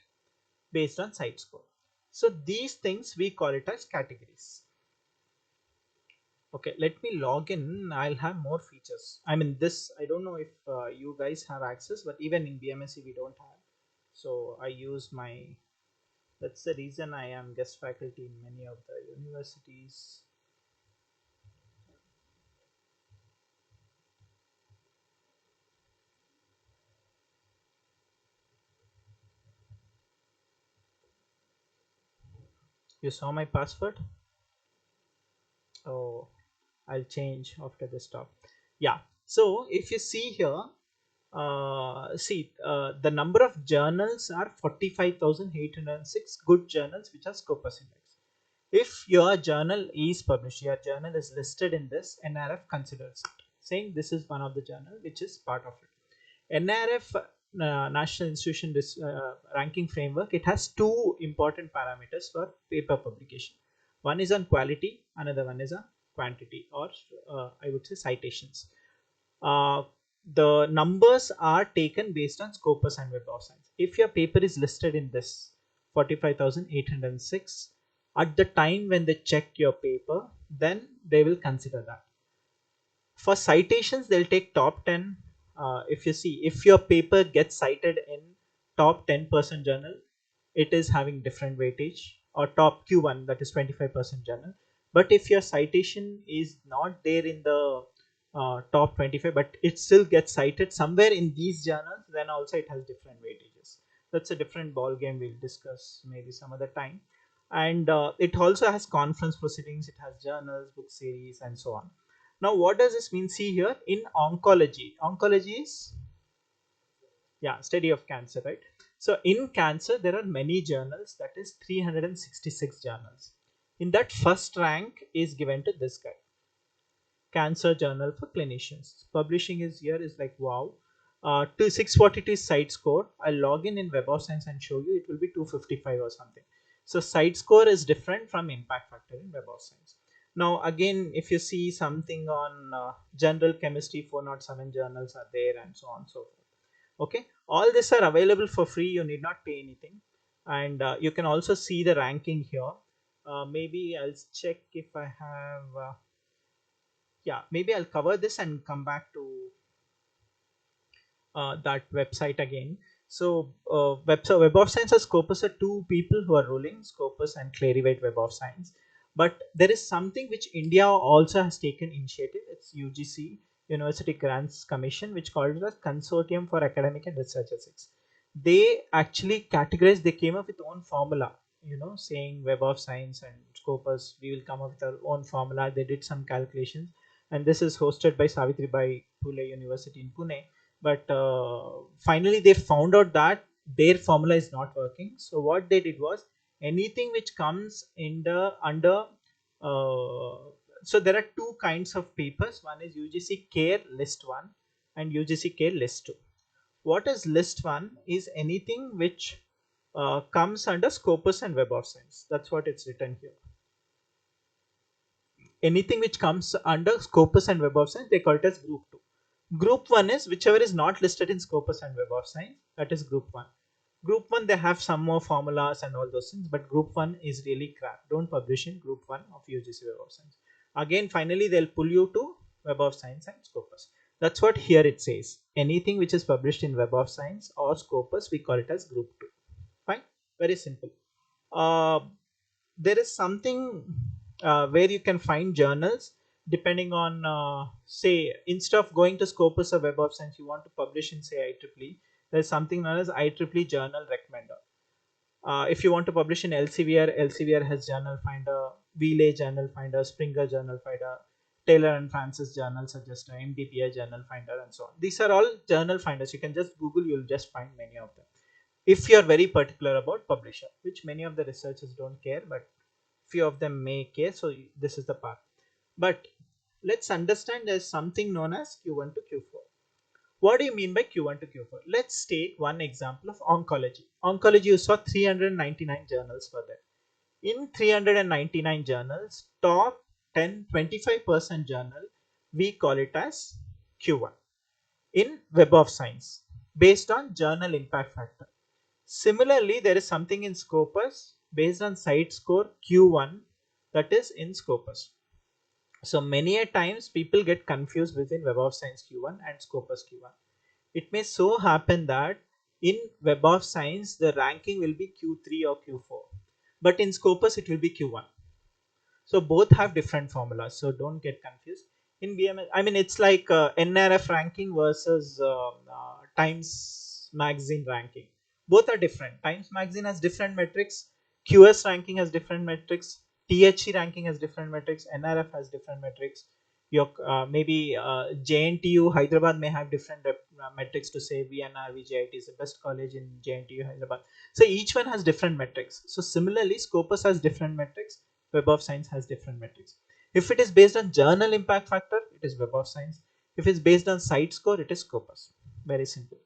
based on site score. So these things we call it as categories. Okay, let me log in. I'll have more features. I mean, this, I don't know if you guys have access, but even in BMSC, we don't have. So I use my, that's the reason I am guest faculty in many of the universities. You saw my password? Oh, I'll change after this talk. Yeah. So if you see here, the number of journals are 45,806 good journals which are Scopus Index. If your journal is published, your journal is listed in this, NRF considers it, saying this is one of the journal which is part of it. NRF, National Institution Ranking Framework, it has two important parameters for paper publication. One is on quality, another one is on quantity, or I would say citations. uh, the numbers are taken based on Scopus and Web of Science. If your paper is listed in this 45,806, at the time when they check your paper, then they will consider that. For citations, they'll take top 10. If you see, if your paper gets cited in top 10% journal, it is having different weightage, or top Q1, that is 25% journal. But if your citation is not there in the top 25, but it still gets cited somewhere in these journals, then also it has different weightages. That's a different ball game, we'll discuss maybe some other time. And it also has conference proceedings, it has journals, book series, and so on. Now, what does this mean? See here, in oncology, oncology is, yeah, study of cancer, right? So in cancer, there are many journals, that is 366 journals. In that, first rank is given to this guy, Cancer Journal for Clinicians. Publishing is here is like wow. To 642 site score. I'll log in Web of Science and show you. It will be 255 or something. So site score is different from impact factor in Web of Science. Now again, if you see something on general chemistry, 407 journals are there, and so on and so forth. Okay, all these are available for free. You need not pay anything, and you can also see the ranking here. Maybe I'll check if I have. Yeah, maybe I'll cover this and come back to that website again. So, Web of Science and Scopus are two people who are ruling, Scopus and Clarivate Web of Science. But there is something which India also has taken initiative. It's UGC, University Grants Commission, which called it as Consortium for Academic and Research Ethics. They actually categorized. They came up with own formula. Saying Web of Science and Scopus, we will come up with our own formula. They did some calculations, and this is hosted by Savitribai Phule University in Pune. But finally they found out that their formula is not working. So what they did was, anything which comes in the under so there are two kinds of papers. One is UGC care list 1 and UGC care list 2. What is list 1 is anything which comes under Scopus and Web of Science. That's what it's written here. Anything which comes under Scopus and Web of Science, they call it as group 2. Group 1 is whichever is not listed in Scopus and Web of Science, that is group 1. Group 1, they have some more formulas and all those things, but group 1 is really crap. Don't publish in group 1 of UGC Web of Science. Again, finally, they'll pull you to Web of Science and Scopus. That's what here it says. Anything which is published in Web of Science or Scopus, we call it as group 2. Fine, very simple. Uh, there is something where you can find journals depending on say, instead of going to Scopus or Web of Science, you want to publish in say IEEE. There's something known as IEEE Journal Recommender. If you want to publish in Elsevier has Journal Finder, Wheeley Journal Finder, Springer Journal Finder, Taylor and Francis Journal Suggester, MDPI Journal Finder, and so on. These are all journal finders. You can just Google, you'll just find many of them. If you're very particular about publisher, which many of the researchers don't care, but few of them may care. So this is the part. But let's understand there's something known as Q1 to Q4. What do you mean by Q1 to Q4? Let's take one example of oncology. Oncology, you saw 399 journals for that. In 399 journals, top 10, 25% journal, we call it as Q1. In Web of Science, based on journal impact factor. Similarly, there is something in Scopus based on site score Q1, that is in Scopus. So many a times people get confused between Web of Science Q1 and Scopus Q1. It may so happen that in Web of Science the ranking will be Q3 or Q4, but in Scopus it will be Q1. So both have different formulas, so don't get confused. In VMS, I mean, it's like NRF ranking versus Times Magazine ranking. Both are different. Times Magazine has different metrics. QS ranking has different metrics. THE ranking has different metrics. NRF has different metrics. your maybe JNTU Hyderabad may have different metrics to say VNR VJIT is the best college in JNTU Hyderabad. So each one has different metrics. So similarly, Scopus has different metrics. Web of Science has different metrics. If it is based on journal impact factor, it is Web of Science. If it's based on site score, it is Scopus. Very simple.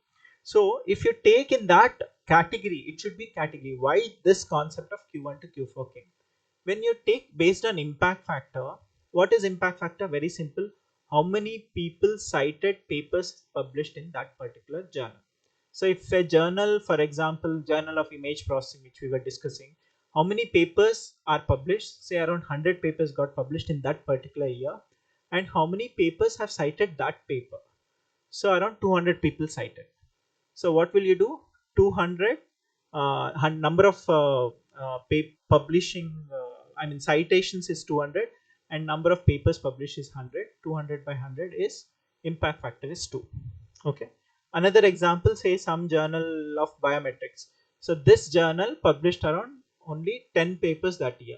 So if you take in that category, it should be category. Why this concept of Q1 to Q4 came? When you take based on impact factor, what is impact factor? Very simple. How many people cited papers published in that particular journal? So if a journal, for example, Journal of Image Processing, which we were discussing, how many papers are published? Say around 100 papers got published in that particular year, and how many papers have cited that paper? So around 200 people cited. So what will you do? 200 number of publishing, I mean citations is 200, and number of papers published is 100. 200 by 100 is impact factor is 2. Okay. Another example, say some journal of biometrics. So this journal published around only 10 papers that year.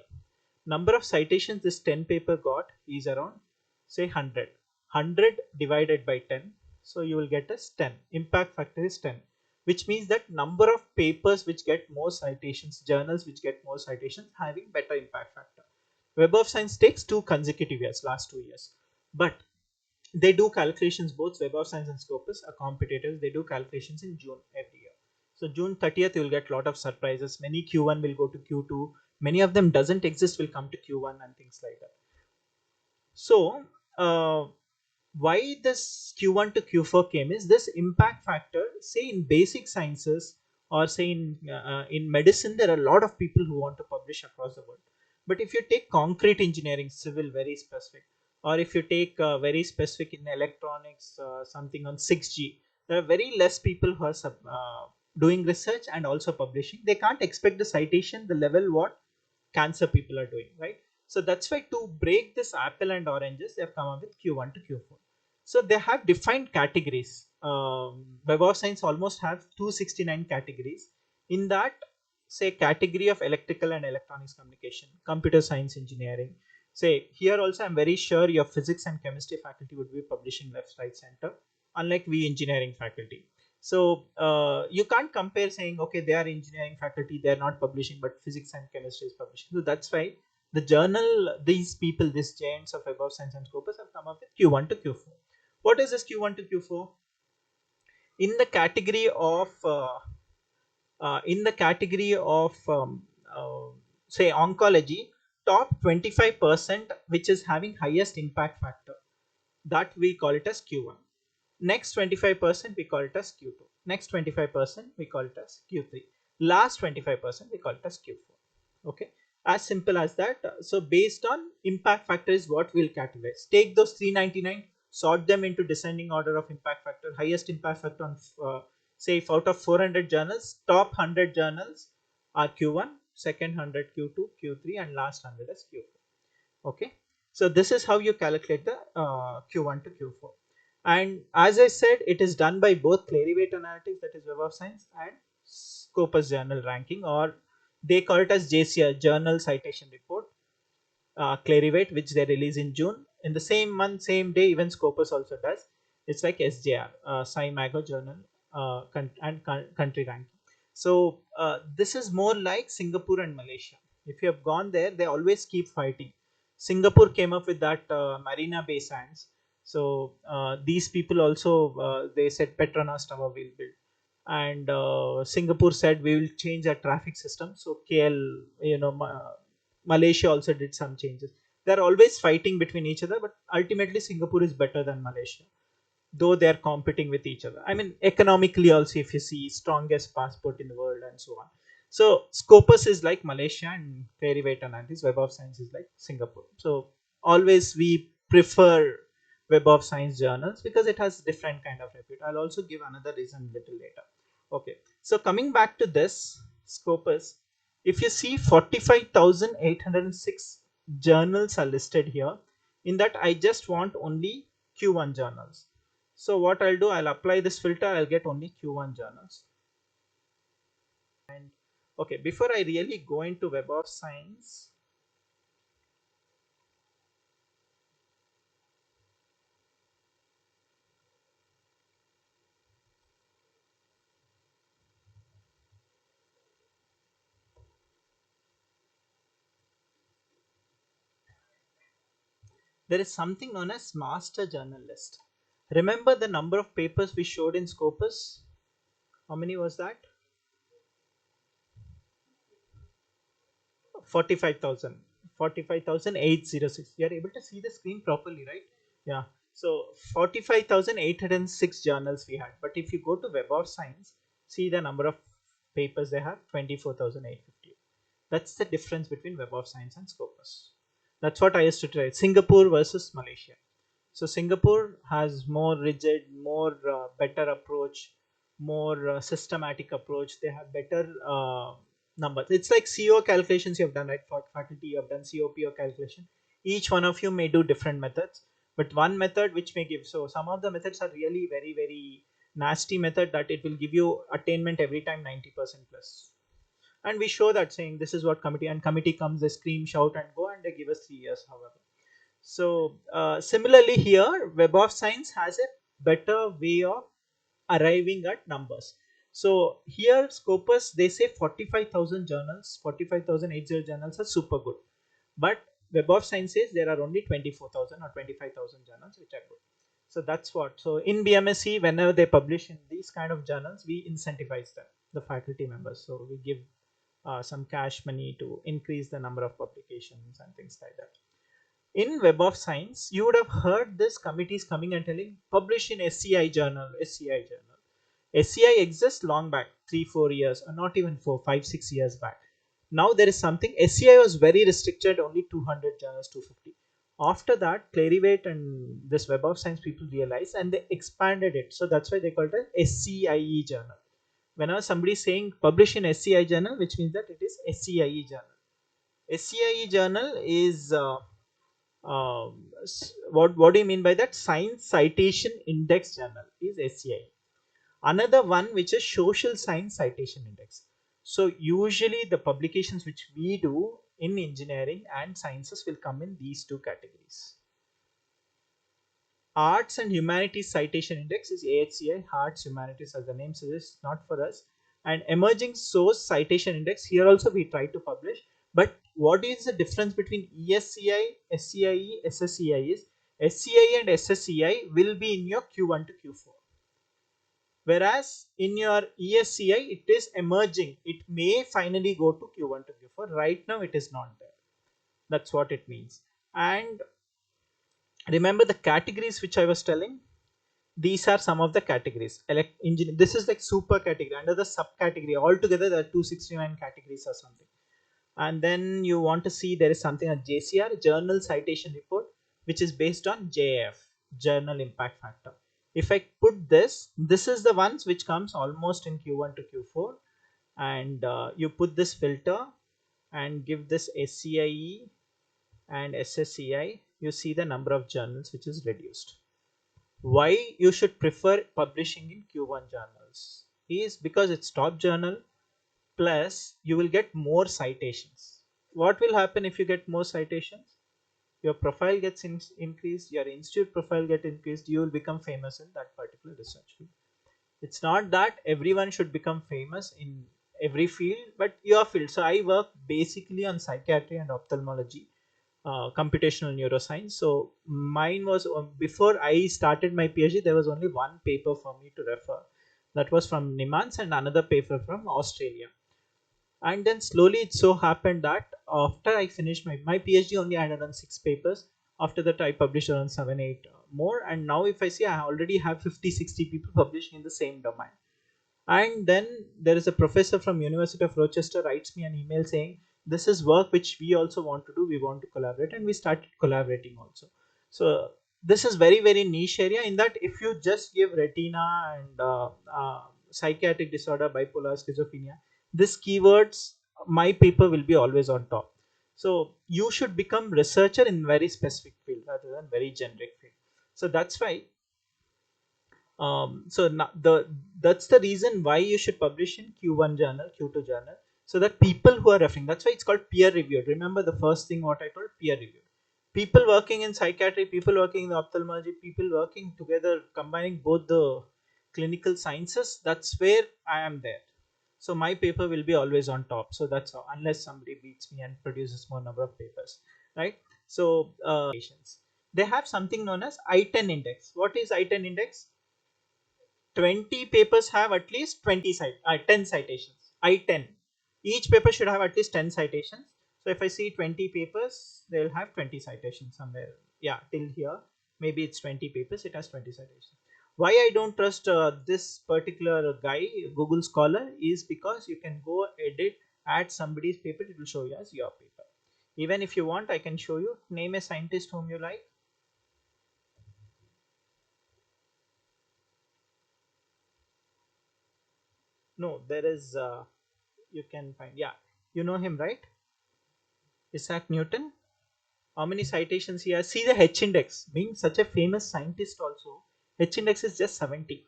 Number of citations this 10 paper got is around say 100. 100 divided by 10, so you will get as 10. Impact factor is 10, which means that number of papers which get more citations, journals which get more citations, having better impact factor. Web of Science takes 2 consecutive years, last 2 years, but they do calculations, both Web of Science and Scopus are competitors. They do calculations in June every year. So June 30th, you will get a lot of surprises. Many Q1 will go to Q2. Many of them doesn't exist will come to Q1 and things like that. So why this Q1 to Q4 came is this impact factor. Say in basic sciences or say in medicine, there are a lot of people who want to publish across the world. But if you take concrete engineering, civil, very specific, or if you take very specific in electronics, something on 6G, there are very less people who are doing research and also publishing. They can't expect the citation, the level what cancer people are doing, right? So that's why to break this apple and oranges, they have come up with Q1 to Q4. So they have defined categories. Web of Science almost have 269 categories. In that, say category of electrical and electronics communication, computer science engineering. Say here also, I'm very sure your physics and chemistry faculty would be publishing left, right, center, unlike we engineering faculty. So you can't compare saying, okay, they are engineering faculty, they are not publishing, but physics and chemistry is publishing. So that's why the journal, these people, these giants of Web of Science and Scopus have come up with Q1 to Q4. What is this Q1 to Q4? In the category of say oncology, top 25% which is having highest impact factor, that we call it as Q1. Next 25% we call it as Q2. Next 25% we call it as Q3. Last 25% we call it as Q4. Okay, as simple as that. So based on impact factor is what we'll categorize. Take those 399, sort them into descending order of impact factor. Highest impact factor on say if out of 400 journals, top 100 journals are Q1, second 100 Q2, Q3, and last 100 as Q4. Okay, so this is how you calculate the Q1 to Q4. And as I said, it is done by both Clarivate Analytics, that is Web of Science, and Scopus Journal Ranking, or they call it as JCR, Journal Citation Report, Clarivate, which they release in June. In the same month, same day, even Scopus also does. It's like SJR, Sci-Mago Journal and Country Ranking. So this is more like Singapore and Malaysia. If you have gone there, they always keep fighting. Singapore came up with that Marina Bay Sands. So these people also, they said Petronas Tower will build, and Singapore said we will change our traffic system. So KL, Malaysia also did some changes. They're always fighting between each other, but ultimately Singapore is better than Malaysia, though they are competing with each other. I mean, economically also, if you see, strongest passport in the world and so on. So Scopus is like Malaysia and Clarivate Analytics, Web of Science is like Singapore. So always we prefer Web of Science journals because it has different kind of repute. I'll also give another reason little later. Okay, so coming back to this Scopus, if you see 45,806 journals are listed here. In that, I just want only Q1 journals. So what I'll do, I'll apply this filter, I'll get only Q1 journals. And okay, before I really go into Web of Science, there is something known as master journal list. Remember the number of papers we showed in Scopus? How many was that? 45,000. 45,806. You are able to see the screen properly, right? Yeah. So 45,806 journals we had. But if you go to Web of Science, see the number of papers they have, 24,850. That's the difference between Web of Science and Scopus. That's what I used to try. Singapore versus Malaysia. So Singapore has more rigid, more better approach, more systematic approach. They have better numbers. It's like CO calculations you have done, right? For faculty, you have done COPO calculation. Each one of you may do different methods, but one method which may give. So some of the methods are really very, very nasty method that it will give you attainment every time 90% plus. And we show that saying this is what committee, and committee comes, they scream, shout, and go, and they give us 3 years, however. So similarly here, Web of Science has a better way of arriving at numbers. So here Scopus, they say 45,000 journals, 45,080 journals are super good. But Web of Science says there are only 24,000 or 25,000 journals which are good. So that's what. So in BMSC, whenever they publish in these kind of journals, we incentivize them, the faculty members. So we give some cash money to increase the number of publications and things like that. In Web of Science, you would have heard this committees coming and telling publish in SCI journal, SCI journal. SCI exists long back, 3-4 years, or not even 4, 5, 6 years back. Now there is something. SCI was very restricted, only 200 journals, 250. After that, Clarivate and this Web of Science people realized and they expanded it. So that's why they called it SCIE journal. Whenever somebody is saying publish in SCI journal, which means that it is SCIE journal. SCIE journal is what do you mean by that? Science Citation Index journal is SCI. Another one which is Social Science Citation Index. So usually the publications which we do in engineering and sciences will come in these two categories. Arts and Humanities Citation Index is AHCI. Arts, Humanities, as the name suggests, not for us. And Emerging Source Citation Index, here also we try to publish. But what is the difference between ESCI, SCIE, SSCI is SCI and SSCI will be in your Q1 to Q4. Whereas in your ESCI, it is emerging. It may finally go to Q1 to Q4. Right now, it is not there. That's what it means. And remember the categories which I was telling? These are some of the categories. This is like super category. Under the subcategory, altogether there are 269 categories or something. And then you want to see there is something on JCR, Journal Citation Report, which is based on JF, Journal Impact Factor. If I put this is the ones which comes almost in Q1 to Q4, and you put this filter and give this SCIE and SSCI, you see the number of journals which is reduced. Why you should prefer publishing in Q1 journals is because it's top journal, plus you will get more citations. What will happen if you get more citations? Your profile gets increased, your institute profile get increased, you will become famous in that particular research field. It's not that everyone should become famous in every field, but your field. So I work basically on psychiatry and ophthalmology, computational neuroscience. So mine was before I started my PhD, there was only one paper for me to refer. That was from Nimans and another paper from Australia. And then slowly it so happened that after I finished my PhD only had around 6 papers. After that I published around 7, 8 more. And now if I see, I already have 50, 60 people publishing in the same domain. And then there is a professor from University of Rochester writes me an email saying, this is work which we also want to do, we want to collaborate, and we started collaborating also. So this is very, very niche area, in that if you just give retina and psychiatric disorder, bipolar, schizophrenia, this keywords, my paper will be always on top. So you should become researcher in very specific field rather than very generic field. So that's why so now that's the reason why you should publish in Q1 journal, Q2 journal, so that people who are referring, that's why it's called peer reviewed. Remember the first thing what I told, peer reviewed. People working in psychiatry, people working in ophthalmology, people working together, combining both the clinical sciences, that's where I am there. So my paper will be always on top. So that's how, unless somebody beats me and produces more number of papers, right? So they have something known as I-10 index. What is I-10 index? 20 papers have at least 10 citations. I-10. Each paper should have at least 10 citations. So if I see 20 papers, they'll have 20 citations somewhere. Yeah, till here. Maybe it's 20 papers, it has 20 citations. Why I don't trust this particular guy, Google Scholar, is because you can go edit, add somebody's paper, it will show you as your paper. Even if you want, I can show you. Name a scientist whom you like. No, there is, you can find, yeah, you know him, right? Isaac Newton. How many citations he has? See the H index. Being such a famous scientist, also, H index is just 70,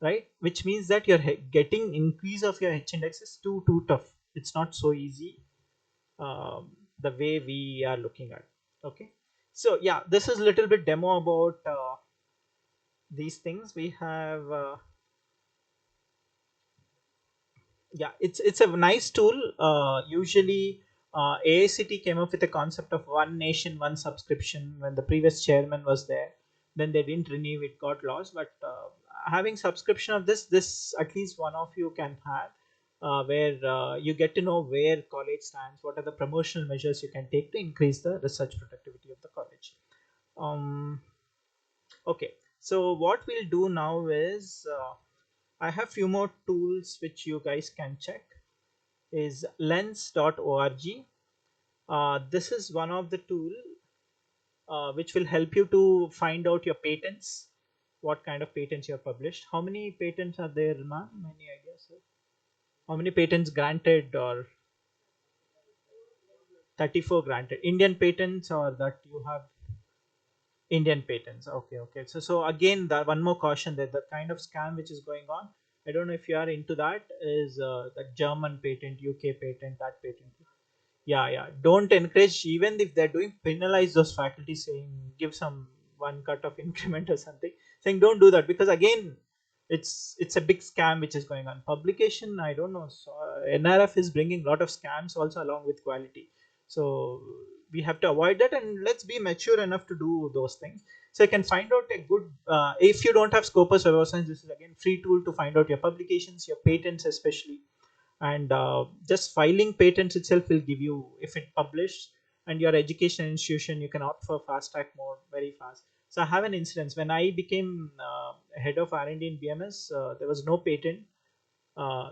right? Which means that you're getting increase of your H index is too tough. It's not so easy, the way we are looking at. Okay, so yeah, this is a little bit demo about these things. We have yeah, it's a nice tool. Usually AICT came up with a concept of one nation one subscription when the previous chairman was there. Then they didn't renew it, got lost. But having subscription of this at least one of you can have, where you get to know where college stands, what are the promotional measures you can take to increase the research productivity of the college. um, okay, so what we'll do now is I have few more tools which you guys can check. Is lens.org. This is one of the tool which will help you to find out your patents, what kind of patents you have published. How many patents are there, ma'am? Any idea, sir? How many patents granted? Or 34 granted Indian patents, or that you have Indian patents? Okay, okay. So again, the one more caution, that the kind of scam which is going on, I don't know if you are into that, is the German patent, UK patent, that patent. Yeah, don't encourage. Even if they're doing, penalize those faculty, saying give some one cut of increment or something, saying don't do that, because again, it's a big scam which is going on. Publication, I don't know, so, NRF is bringing a lot of scams also along with quality. So we have to avoid that, and let's be mature enough to do those things. So you can find out a good, if you don't have Scopus Web of Science, this is again free tool to find out your publications, your patents especially. And just filing patents itself will give you, if it published, and your education institution, you can opt for fast track mode very fast. So I have an instance when I became head of R&D in BMS. There was no patent.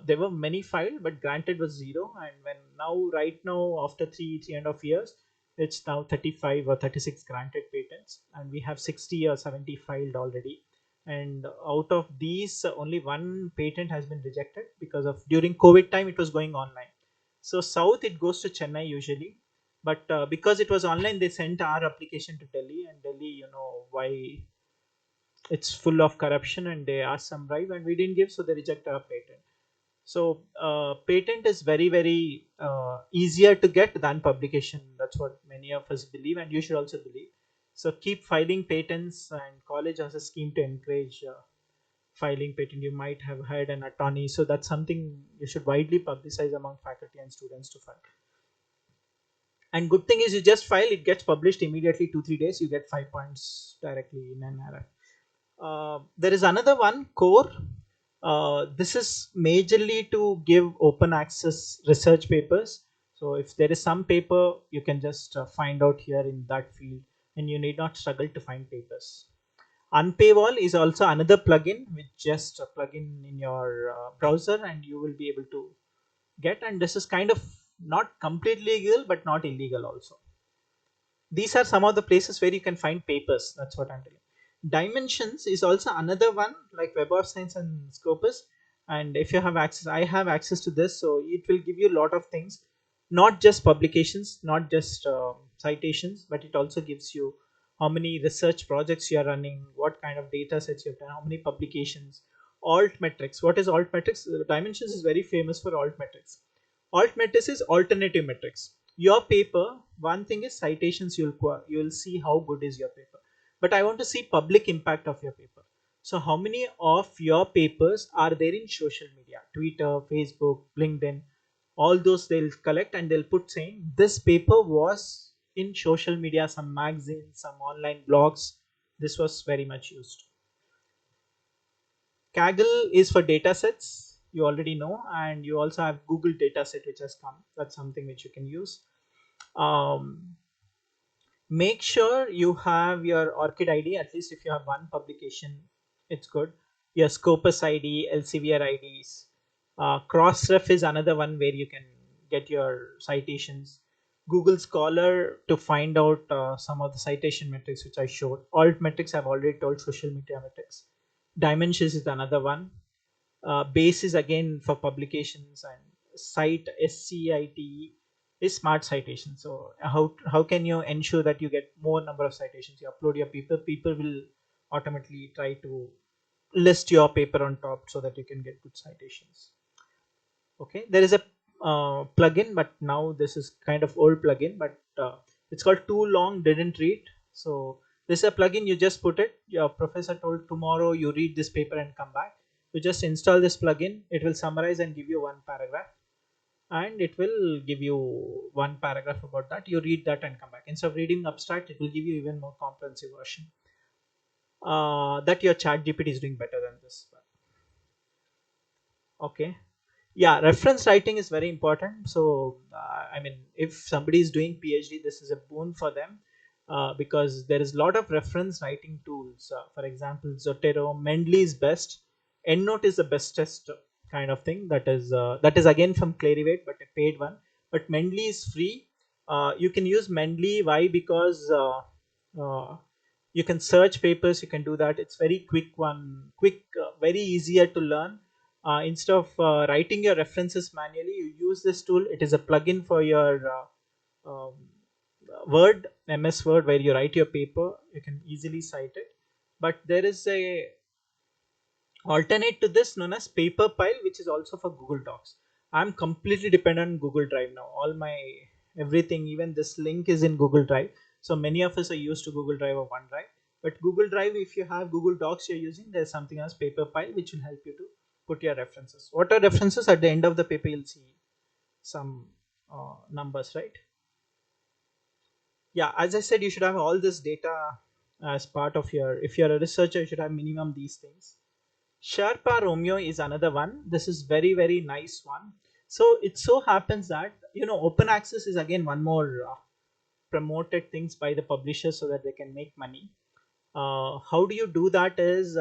There were many filed, but granted was zero. And when now, right now, after 3.5 years, it's now 35 or 36 granted patents, and we have 60 or 70 filed already. And out of these, only one patent has been rejected because of, during COVID time, it was going online. So south, it goes to Chennai usually, but because it was online, they sent our application to Delhi, and Delhi, you know why, it's full of corruption, and they asked some bribe, and we didn't give, so they rejected our patent. So patent is very easier to get than publication. That's what many of us believe, and you should also believe. So keep filing patents, and college has a scheme to encourage filing patent. You might have had an attorney, so that's something you should widely publicize among faculty and students to file. And good thing is, you just file, it gets published immediately, 2 3 days, you get 5 points directly in an error. There is another one, core. This is majorly to give open access research papers. So if there is some paper, you can just find out here in that field, and you need not struggle to find papers. Unpaywall is also another plugin which just plug in your browser, and you will be able to get. And this is kind of not completely legal, but not illegal also. These are some of the places where you can find papers. That's what I'm telling. Dimensions is also another one, like Web of Science and Scopus. And if you have access, I have access to this, so it will give you a lot of things, not just publications, not just citations, but it also gives you how many research projects you are running, what kind of data sets you have done, how many publications. Alt metrics. What is alt metrics? Dimensions is very famous for alt metrics. Alt metrics is alternative metrics. Your paper, one thing is citations, you'll see how good is your paper, but I want to see public impact of your paper. So how many of your papers are there in social media, Twitter, Facebook, LinkedIn? All those they'll collect, and they'll put saying this paper was in social media, some magazines, some online blogs. This was very much used. Kaggle is for data sets, you already know, and you also have Google dataset which has come. That's something which you can use. Um, Make sure you have your ORCID ID, at least if you have one publication, it's good. Your Scopus ID, Elsevier IDs. Crossref is another one where you can get your citations. Google Scholar to find out some of the citation metrics which I showed. Alt metrics I've already told, social media metrics. Dimensions is another one. Base is again for publications, and cite SCIT is smart citation. So how can you ensure that you get more number of citations? You upload your paper, people will automatically try to list your paper on top so that you can get good citations. Okay, there is a plugin, but now this is kind of old plugin, but it's called too long didn't read. So this is a plugin, you just put it, your professor told tomorrow you read this paper and come back. You just install this plugin, it will summarize and give you one paragraph, and it will give you one paragraph about that. You read that and come back. Instead of reading abstract, it will give you even more comprehensive version. That your chat gpt is doing better than this. Okay. Yeah, reference writing is very important. So I mean, if somebody is doing PhD, this is a boon for them, because there is a lot of reference writing tools. For example, Zotero, Mendeley is best. EndNote is the bestest kind of thing. That is again from Clarivate, but a paid one. But Mendeley is free. You can use Mendeley. Why? Because you can search papers. You can do that. It's very quick, very easier to learn. Instead of writing your references manually, you use this tool. It is a plugin for your Word, MS Word, where you write your paper. You can easily cite it. But there is a alternate to this known as Paperpile, which is also for Google Docs. I'm completely dependent on Google Drive now. All my everything, even this link is in Google Drive. So many of us are used to Google Drive or OneDrive. But Google Drive, if you have Google Docs you're using, there's something as Paperpile which will help you to put your references. What are references? At the end of the paper, you'll see some numbers, right? Yeah, as I said, you should have all this data as part of your. If you're a researcher, you should have minimum these things. Sherpa Romeo is another one. This is very nice one. So it so happens that open access is again one more promoted things by the publishers so that they can make money. How do you do that is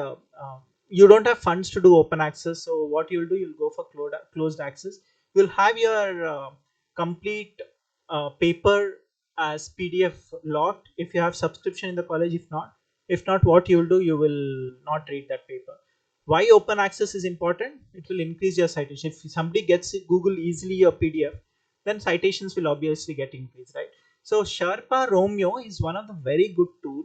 you don't have funds to do open access, so what you'll do, you'll go for closed access. You'll have your complete paper as PDF locked if you have subscription in the college. If not, what you'll do, you will not read that paper. Why open access is important? It will increase your citation. If somebody gets Google easily your PDF, then citations will obviously get increased, right? So Sherpa Romeo is one of the very good tool.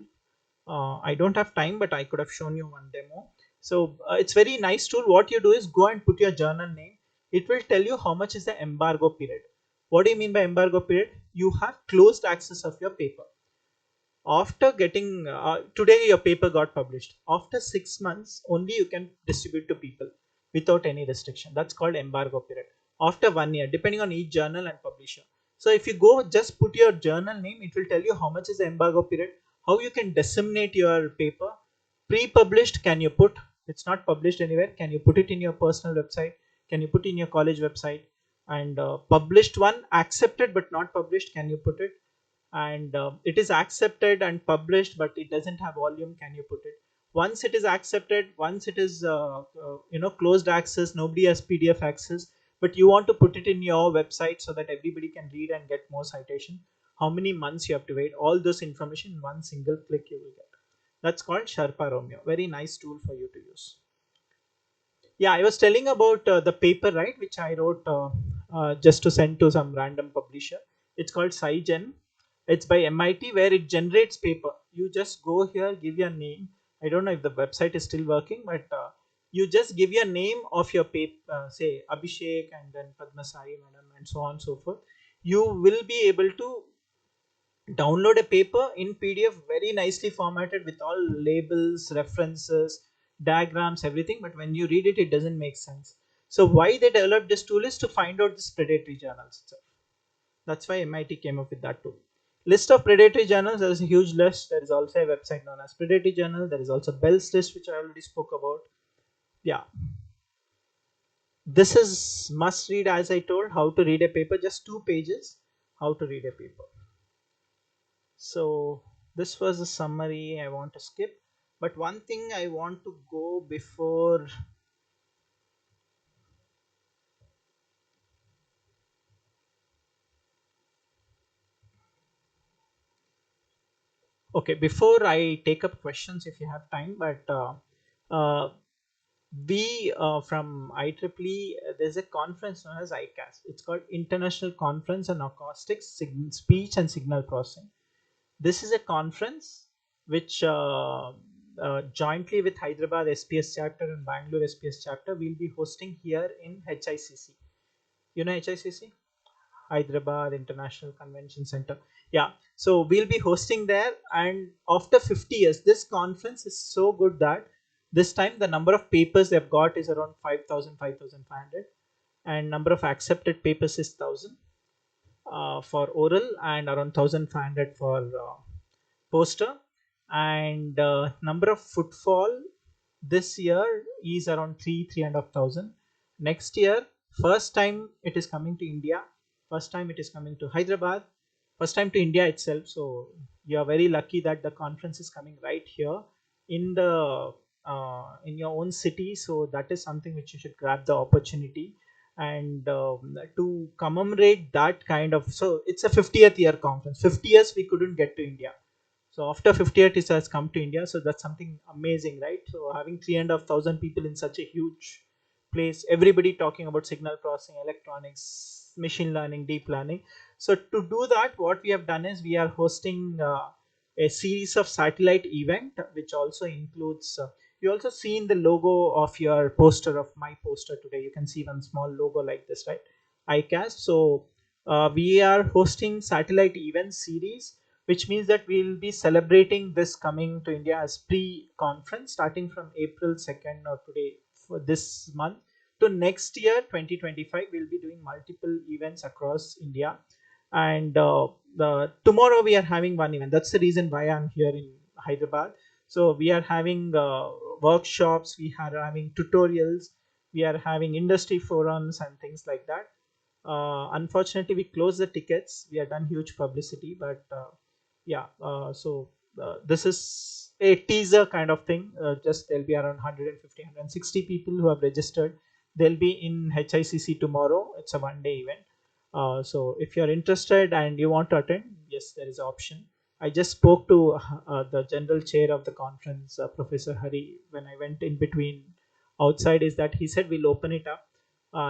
I don't have time, but I could have shown you one demo. So it's very nice tool. What you do is go and put your journal name. It will tell you how much is the embargo period. What do you mean by embargo period? You have closed access of your paper. After getting today your paper got published. After 6 months, only you can distribute to people without any restriction. That's called embargo period. After 1 year, depending on each journal and publisher. So if you go just put your journal name, it will tell you how much is the embargo period, how you can disseminate your paper. Pre-published, can you put? It's not published anywhere. Can you put it in your personal website? Can you put in your college website? And published one, accepted but not published, can you put it? And it is accepted and published but it doesn't have volume, can you put it? Once it is accepted, once it is closed access, nobody has PDF access, but you want to put it in your website so that everybody can read and get more citation, how many months you have to wait? All this information in one single click you will get. That's called Sherpa Romeo. Very nice tool for you to use. Yeah, I was telling about the paper, right, which I wrote just to send to some random publisher. It's called SciGen. It's by MIT, where it generates paper. You just go here, give your name. I don't know if the website is still working, but you just give your name of your paper, say Abhishek and then Padmasari madam and so on and so forth. You will be able to download a paper in PDF, very nicely formatted with all labels, references, diagrams, everything. But when you read it, it doesn't make sense. So why they developed this tool is to find out this predatory journals itself. That's why MIT came up with that tool. List of predatory journals, there is a huge list. There is also a website known as predatory journal. There is also Bell's list, which I already spoke about. Yeah, this is must read. As I told, how to read a paper, just 2 pages, how to read a paper. So this was a summary. I want to skip, but one thing I want to go before. Okay, before I take up questions, if you have time, but uh, we from IEEE, there's a conference known as ICAS. It's called International Conference on Acoustics, Speech and Signal Processing. This is a conference which jointly with Hyderabad SPS chapter and Bangalore SPS chapter will be hosting here in HICC. You know HICC? Hyderabad International Convention Center. Yeah, so we'll be hosting there, and after 50 years, this conference is so good that this time the number of papers they've got is around 5,000, 5,500, and number of accepted papers is 1,000 for oral and around 1,500 for poster, and number of footfall this year is around 3,500. Next year, first time it is coming to India, first time it is coming to Hyderabad, first time to India itself. So you are very lucky that the conference is coming right here in the in your own city. So that is something which you should grab the opportunity, and to commemorate that kind of, so it's a 50th year conference. 50 years we couldn't get to India, so after 50th it has come to India. So that's something amazing, right? So having 3,500 people in such a huge place, everybody talking about signal processing, electronics, machine learning, deep learning. So to do that, what we have done is we are hosting a series of satellite event, which also includes. You also seen the logo of your poster, of my poster today. You can see one small logo like this, right? ICAST. So we are hosting satellite event series, which means that we'll be celebrating this coming to India as pre-conference starting from April 2nd or today for this month to next year 2025. We'll be doing multiple events across India, and tomorrow we are having one event. That's the reason why I'm here in Hyderabad. So we are having workshops, we are having tutorials, we are having industry forums and things like that. Unfortunately, we closed the tickets. We have done huge publicity, but yeah. This is a teaser kind of thing. Just there'll be around 150, 160 people who have registered. They'll be in HICC tomorrow. It's a one-day event. So if you're interested and you want to attend, yes, there is an option. I just spoke to the general chair of the conference, Professor Hari, when I went in between outside. Is that he said we'll open it up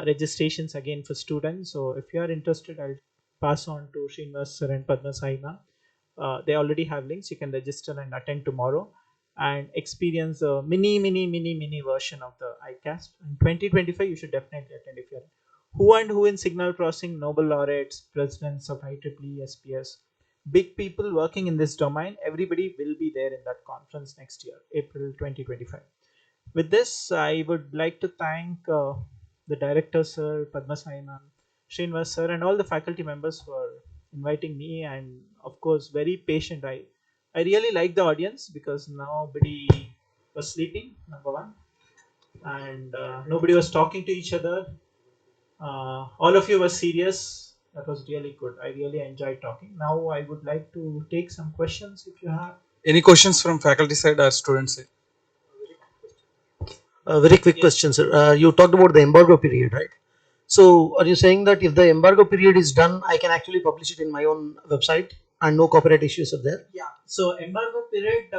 registrations again for students. So if you are interested, I'll pass on to Srinivas sir and Padma Saima. They already have links. You can register and attend tomorrow and experience a mini version of the ICAST. In 2025, you should definitely attend if you're who and who in signal processing, Nobel laureates, presidents of IEEE, SPS, big people working in this domain. Everybody will be there in that conference next year, April 2025. With this, I would like to thank the director, Sir Padma Sai ma'am, Srinivas sir, and all the faculty members for inviting me, and of course, very patient. I really like the audience because nobody was sleeping, number one, and nobody was talking to each other. All of you were serious. That was really good. I really enjoyed talking. Now, I would like to take some questions if you have. Any questions from faculty side or students side? A very quick Yes. question, sir. You talked about the embargo period, right? So, are you saying that if the embargo period is done, I can actually publish it in my own website and no copyright issues are there? Yeah. So embargo period.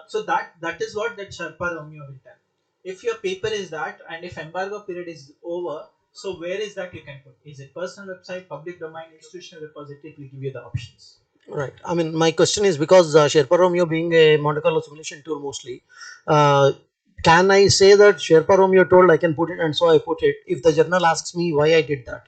So that is what that Sherpa Romeo will tell. If your paper is that, and if embargo period is over, so where is that you can put? Is it personal website, public domain, institutional repository? It will give you the options. Right. I mean, my question is because Sherpa Romeo being a Monte Carlo simulation tool mostly, can I say that Sherpa Romeo told I can put it and so I put it? If the journal asks me why I did that,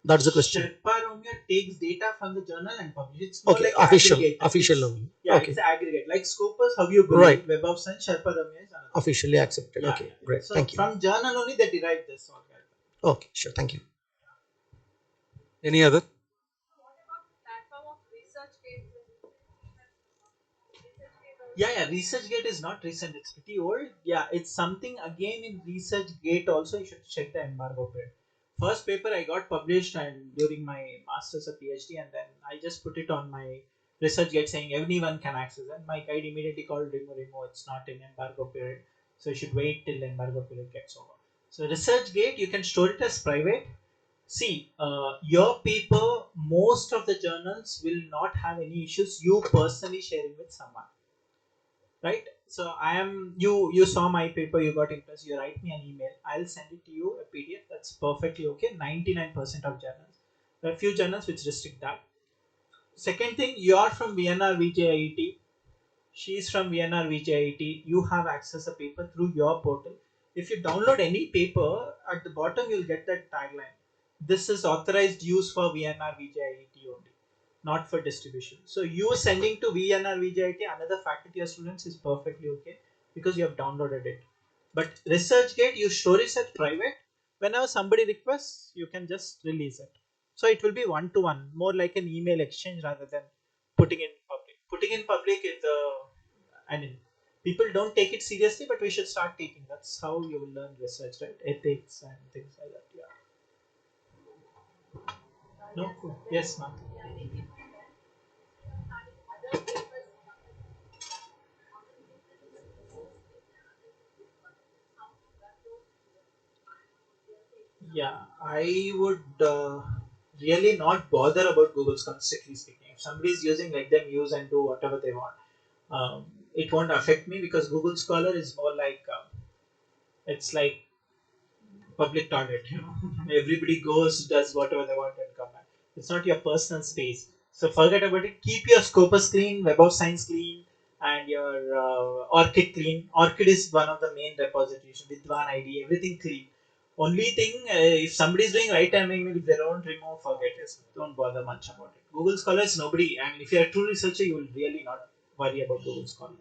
that's the question. Sherpa Romeo takes data from the journal and publish. It's more Okay, like official, aggregate. official It's, only. yeah, Okay, it's aggregate. Like Scopus, how you build right. Web of Science, Sherpa Romeo is another. Officially accepted. Yeah, Okay, yeah. great. So Thank you. from journal only they derive this all. Okay, sure. Thank you. Any other? Yeah. ResearchGate is not recent. It's pretty old. Yeah, it's something again in ResearchGate also. You should check the embargo period. First paper I got published and during my master's or PhD, and then I just put it on my ResearchGate saying anyone can access. And my guide immediately called Remo. It's not in embargo period, so you should wait till the embargo period gets over. So ResearchGate, you can store it as private. See, your paper, most of the journals will not have any issues. You personally sharing with someone, right? So I am you saw my paper, you got impressed, you write me an email, I'll send it to you a PDF. That's perfectly okay. 99% of journals. There are few journals which restrict that. Second thing, you are from VNR VJIT, she is from VNR VJIT, you have access a paper through your portal. If you download any paper, at the bottom you'll get that tagline, this is authorized use for VNR VJIT only, not for distribution. So you sending to VNR VJIT another faculty or students is perfectly okay because you have downloaded it. But ResearchGate, you store it as private. Whenever somebody requests, you can just release it. So it will be one to one, more like an email exchange rather than putting in public. Putting in public is the, I mean, people don't take it seriously, but we should start taking. That's how you will learn research, right? Ethics and things like that. Yeah. No. Cool. Yes, ma'am. Yeah, I would really not bother about Google Scholar, strictly speaking. If somebody is using, let them use and do whatever they want. It won't affect me because Google Scholar is more like it's like public toilet. You know, everybody goes, does whatever they want, and come back. It's not your personal space. So forget about it. Keep your Scopus clean, Web of Science clean, and your Orchid clean. Orchid is one of the main repositories with one ID, everything clean. Only thing, if somebody is doing right time email, if they don't remove, forget it. Don't bother much about it. Google Scholars, nobody. I mean, if you're a true researcher, you will really not worry about Google Scholar.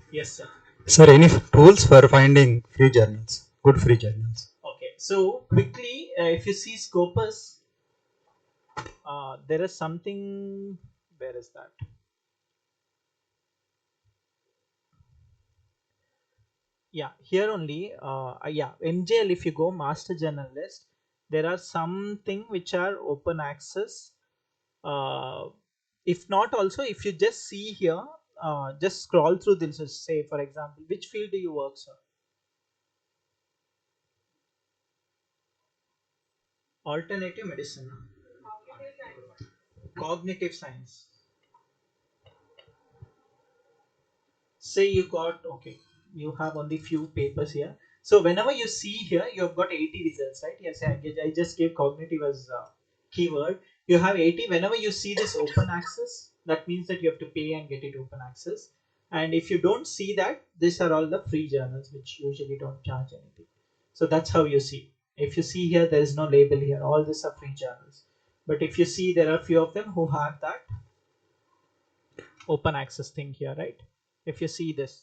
Yes, sir. Sir, any tools for finding free journals? Good free journals. Okay, so quickly, if you see Scopus, there is something. Where is that? Yeah, here only. Yeah, MJL. If you go master journal list, there are something which are open access. Uh, if not, also if you just see here, just scroll through this. Say, for example, which field do you work, sir? Alternative medicine, cognitive science. Say you got, okay, you have only few papers here. So whenever you see here, you have got 80 results, right? Yes, I just gave cognitive as keyword. You have 80. Whenever you see this open access, that means that you have to pay and get it open access. And if you don't see that, these are all the free journals which usually don't charge anything. So that's how you see. If you see here, there is no label here. All these are free journals. But if you see, there are few of them who have that open access thing here, right? If you see this,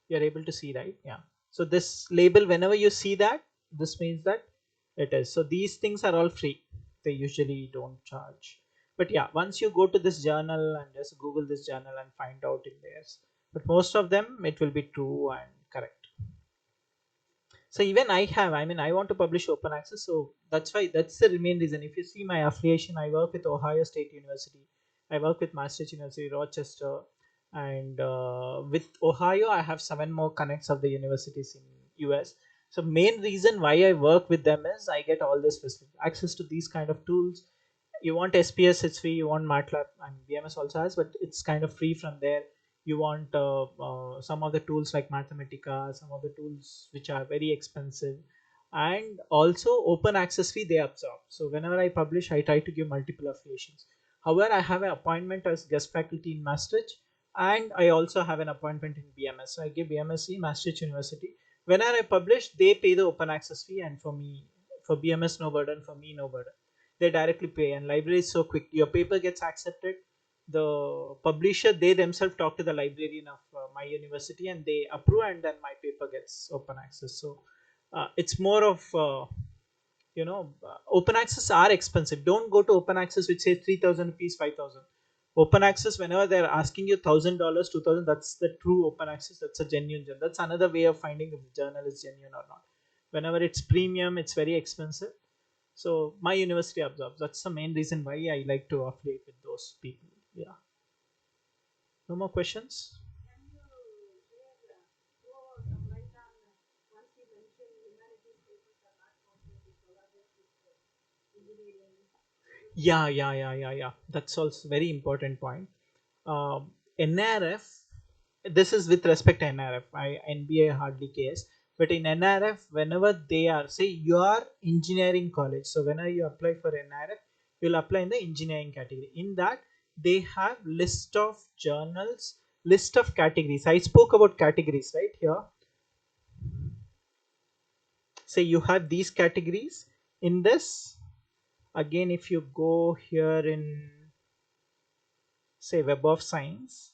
you're able to see, right? Yeah. So this label, whenever you see that, this means that it is. So these things are all free. They usually don't charge. But yeah, once you go to this journal and just Google this journal and find out in theirs. But most of them, it will be true and correct. So even I mean, I want to publish open access. So that's why, that's the main reason. If you see my affiliation, I work with Ohio State University. I work with Maastricht University, Rochester, and with Ohio, I have 7 more connects of the universities in US. So main reason why I work with them is I get all this facility, access to these kind of tools. You want SPS, it's free. You want MATLAB, and BMS also has, but it's kind of free from there. You want some of the tools like Mathematica, some of the tools which are very expensive, and also open access fee they absorb. So whenever I publish, I try to give multiple affiliations. However, I have an appointment as guest faculty in Maastricht, and I also have an appointment in BMS. So I give BMS Maastricht University. Whenever I publish, they pay the open access fee, and for me, for BMS no burden, for me no burden. They directly pay, and library is so quick. Your paper gets accepted, the publisher, they themselves talk to the librarian of my university and they approve, and then my paper gets open access. So it's more of open access are expensive. Don't go to open access which says 3,000 rupees, 5,000. Open access, whenever they're asking you $1,000, 2,000, that's the true open access. That's a genuine journal. That's another way of finding if the journal is genuine or not. Whenever it's premium, it's very expensive. So my university absorbs. That's the main reason why I like to affiliate with those people. Yeah. No more questions? Yeah. That's also very important point. NRF, this is with respect to NRF. NBA hardly cares, but in NRF, whenever they are, say you are engineering college, so whenever you apply for NRF, you'll apply in the engineering category. In that, they have list of journals, list of categories. I spoke about categories right here. Say you have these categories. In this, again, if you go here in say Web of Science,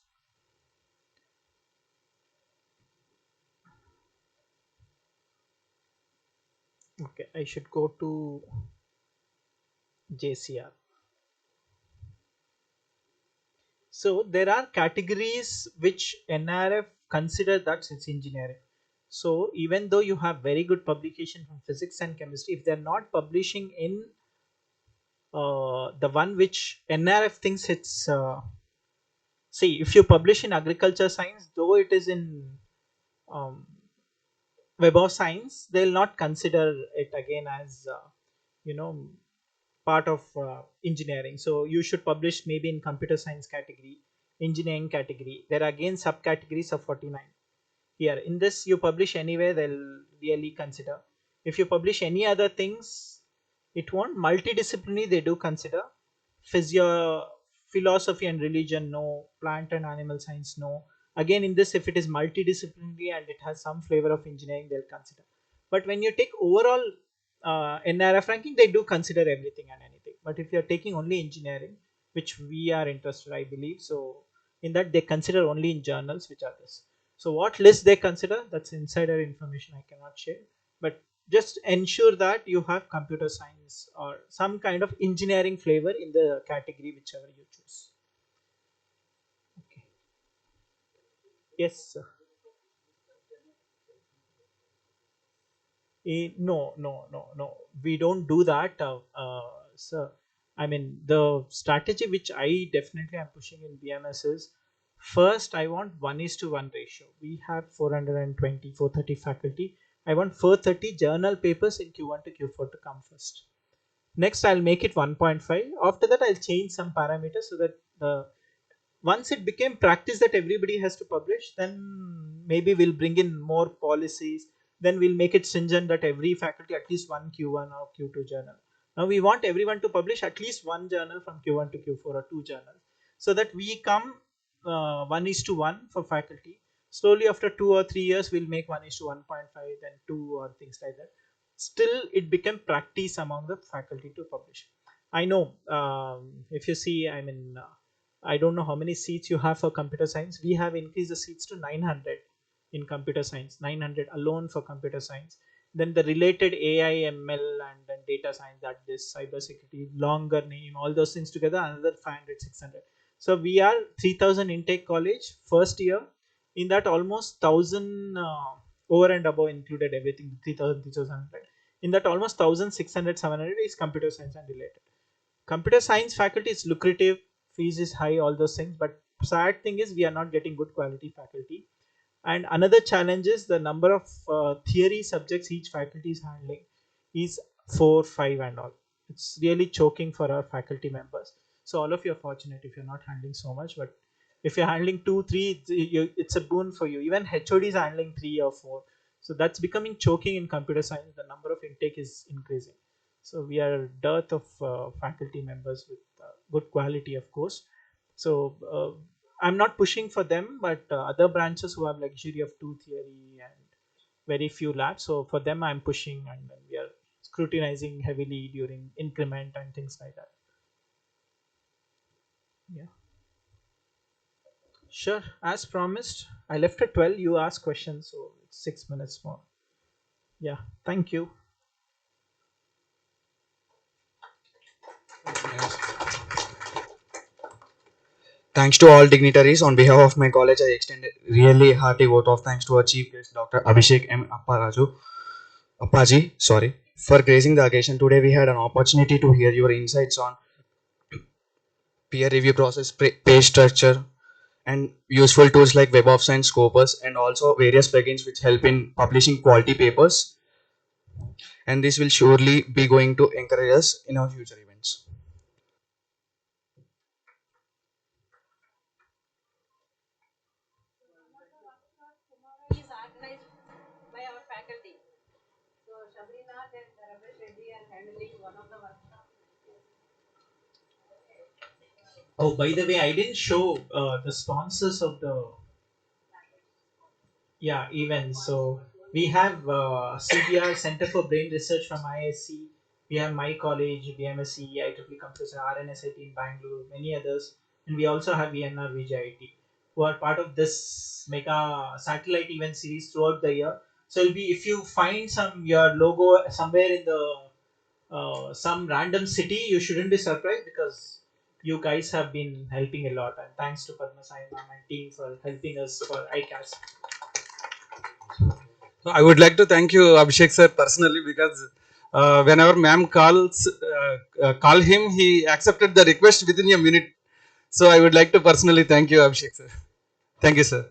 okay, I should go to JCR. So there are categories which NRF consider that it's engineering. So even though you have very good publication from physics and chemistry, if they're not publishing in the one which NRF thinks it's, see, if you publish in agriculture science, though it is in um, Web of Science, they'll not consider it again as you know part of engineering. So you should publish maybe in computer science category, engineering category. There are again subcategories of 49. Here in this you publish anywhere, they'll really consider. If you publish any other things, it won't. Multidisciplinary they do consider. Physio, philosophy and religion, no. Plant and animal science, no. Again in this, if it is multidisciplinary and it has some flavor of engineering, they'll consider. But when you take overall NRF ranking, they do consider everything and anything. But if you're taking only engineering, which we are interested, I believe, so in that they consider only in journals which are this. So what list they consider, that's insider information, I cannot share. But just ensure that you have computer science or some kind of engineering flavor in the category whichever you choose. Okay. Yes, sir. No. We don't do that, sir. I mean, the strategy which I definitely am pushing in BMS is first, I want 1:1 ratio. We have 420, 430 faculty. I want 430 journal papers in Q1 to Q4 to come first. Next, I'll make it 1.5. After that, I'll change some parameters so that once it became practice that everybody has to publish, then maybe we'll bring in more policies. Then we'll make it stringent that every faculty at least one Q1 or Q2 journal. Now we want everyone to publish at least one journal from Q1 to Q4 or two journals, so that we come 1:1 for faculty. Slowly after 2 or 3 years, we'll make 1:1.5, then two or things like that. Still, it became practice among the faculty to publish. I know, if you see, I mean, I don't know how many seats you have for computer science. We have increased the seats to 900 in computer science, 900 alone for computer science. Then the related AI, ML, and then data science, that is cyber security, longer name, all those things together, another 500, 600. So we are 3000 intake college first year. In that, almost 1000 over and above included everything, 3000, 3100. In that, almost 1600, 700 is computer science and related. Computer science faculty is lucrative, fees is high, all those things, but sad thing is we are not getting good quality faculty. And another challenge is the number of theory subjects each faculty is handling is 4, 5 and all. It's really choking for our faculty members. So all of you are fortunate if you're not handling so much, but if you're handling 2, 3, it's a boon for you. Even HOD is handling 3 or 4. So that's becoming choking in computer science. The number of intake is increasing. So we are dearth of faculty members with good quality, of course. So I'm not pushing for them, but other branches who have luxury of two theory and very few labs. So for them, I'm pushing, and then we are scrutinizing heavily during increment and things like that. Yeah, sure. As promised, I left at 12. You ask questions, so it's 6 minutes more. Yeah, thank you. Yes. Thanks to all dignitaries. On behalf of my college, I extend a really hearty vote of thanks to our chief guest, Dr. Abhishek M. Appaji, sorry, for gracing the occasion. Today, we had an opportunity to hear your insights on peer review process, page structure, and useful tools like Web of Science, Scopus, and also various plugins which help in publishing quality papers. And this will surely be going to encourage us in our future events. Oh, by the way, I didn't show the sponsors of the event. So we have CBR Center for Brain Research from ISC. We have my college, BMSC, IEEE Computers, RNSIT in Bangalore, many others, and we also have VNR VJIT, who are part of this mega satellite event series throughout the year. So it'll be if you find your logo somewhere in the some random city, you shouldn't be surprised because you guys have been helping a lot. And thanks to Padma Sai ma'am and team for helping us for ICAS. So I would like to thank you, Abhishek sir, personally because whenever ma'am call him, he accepted the request within a minute. So I would like to personally thank you, Abhishek sir. Thank you, sir.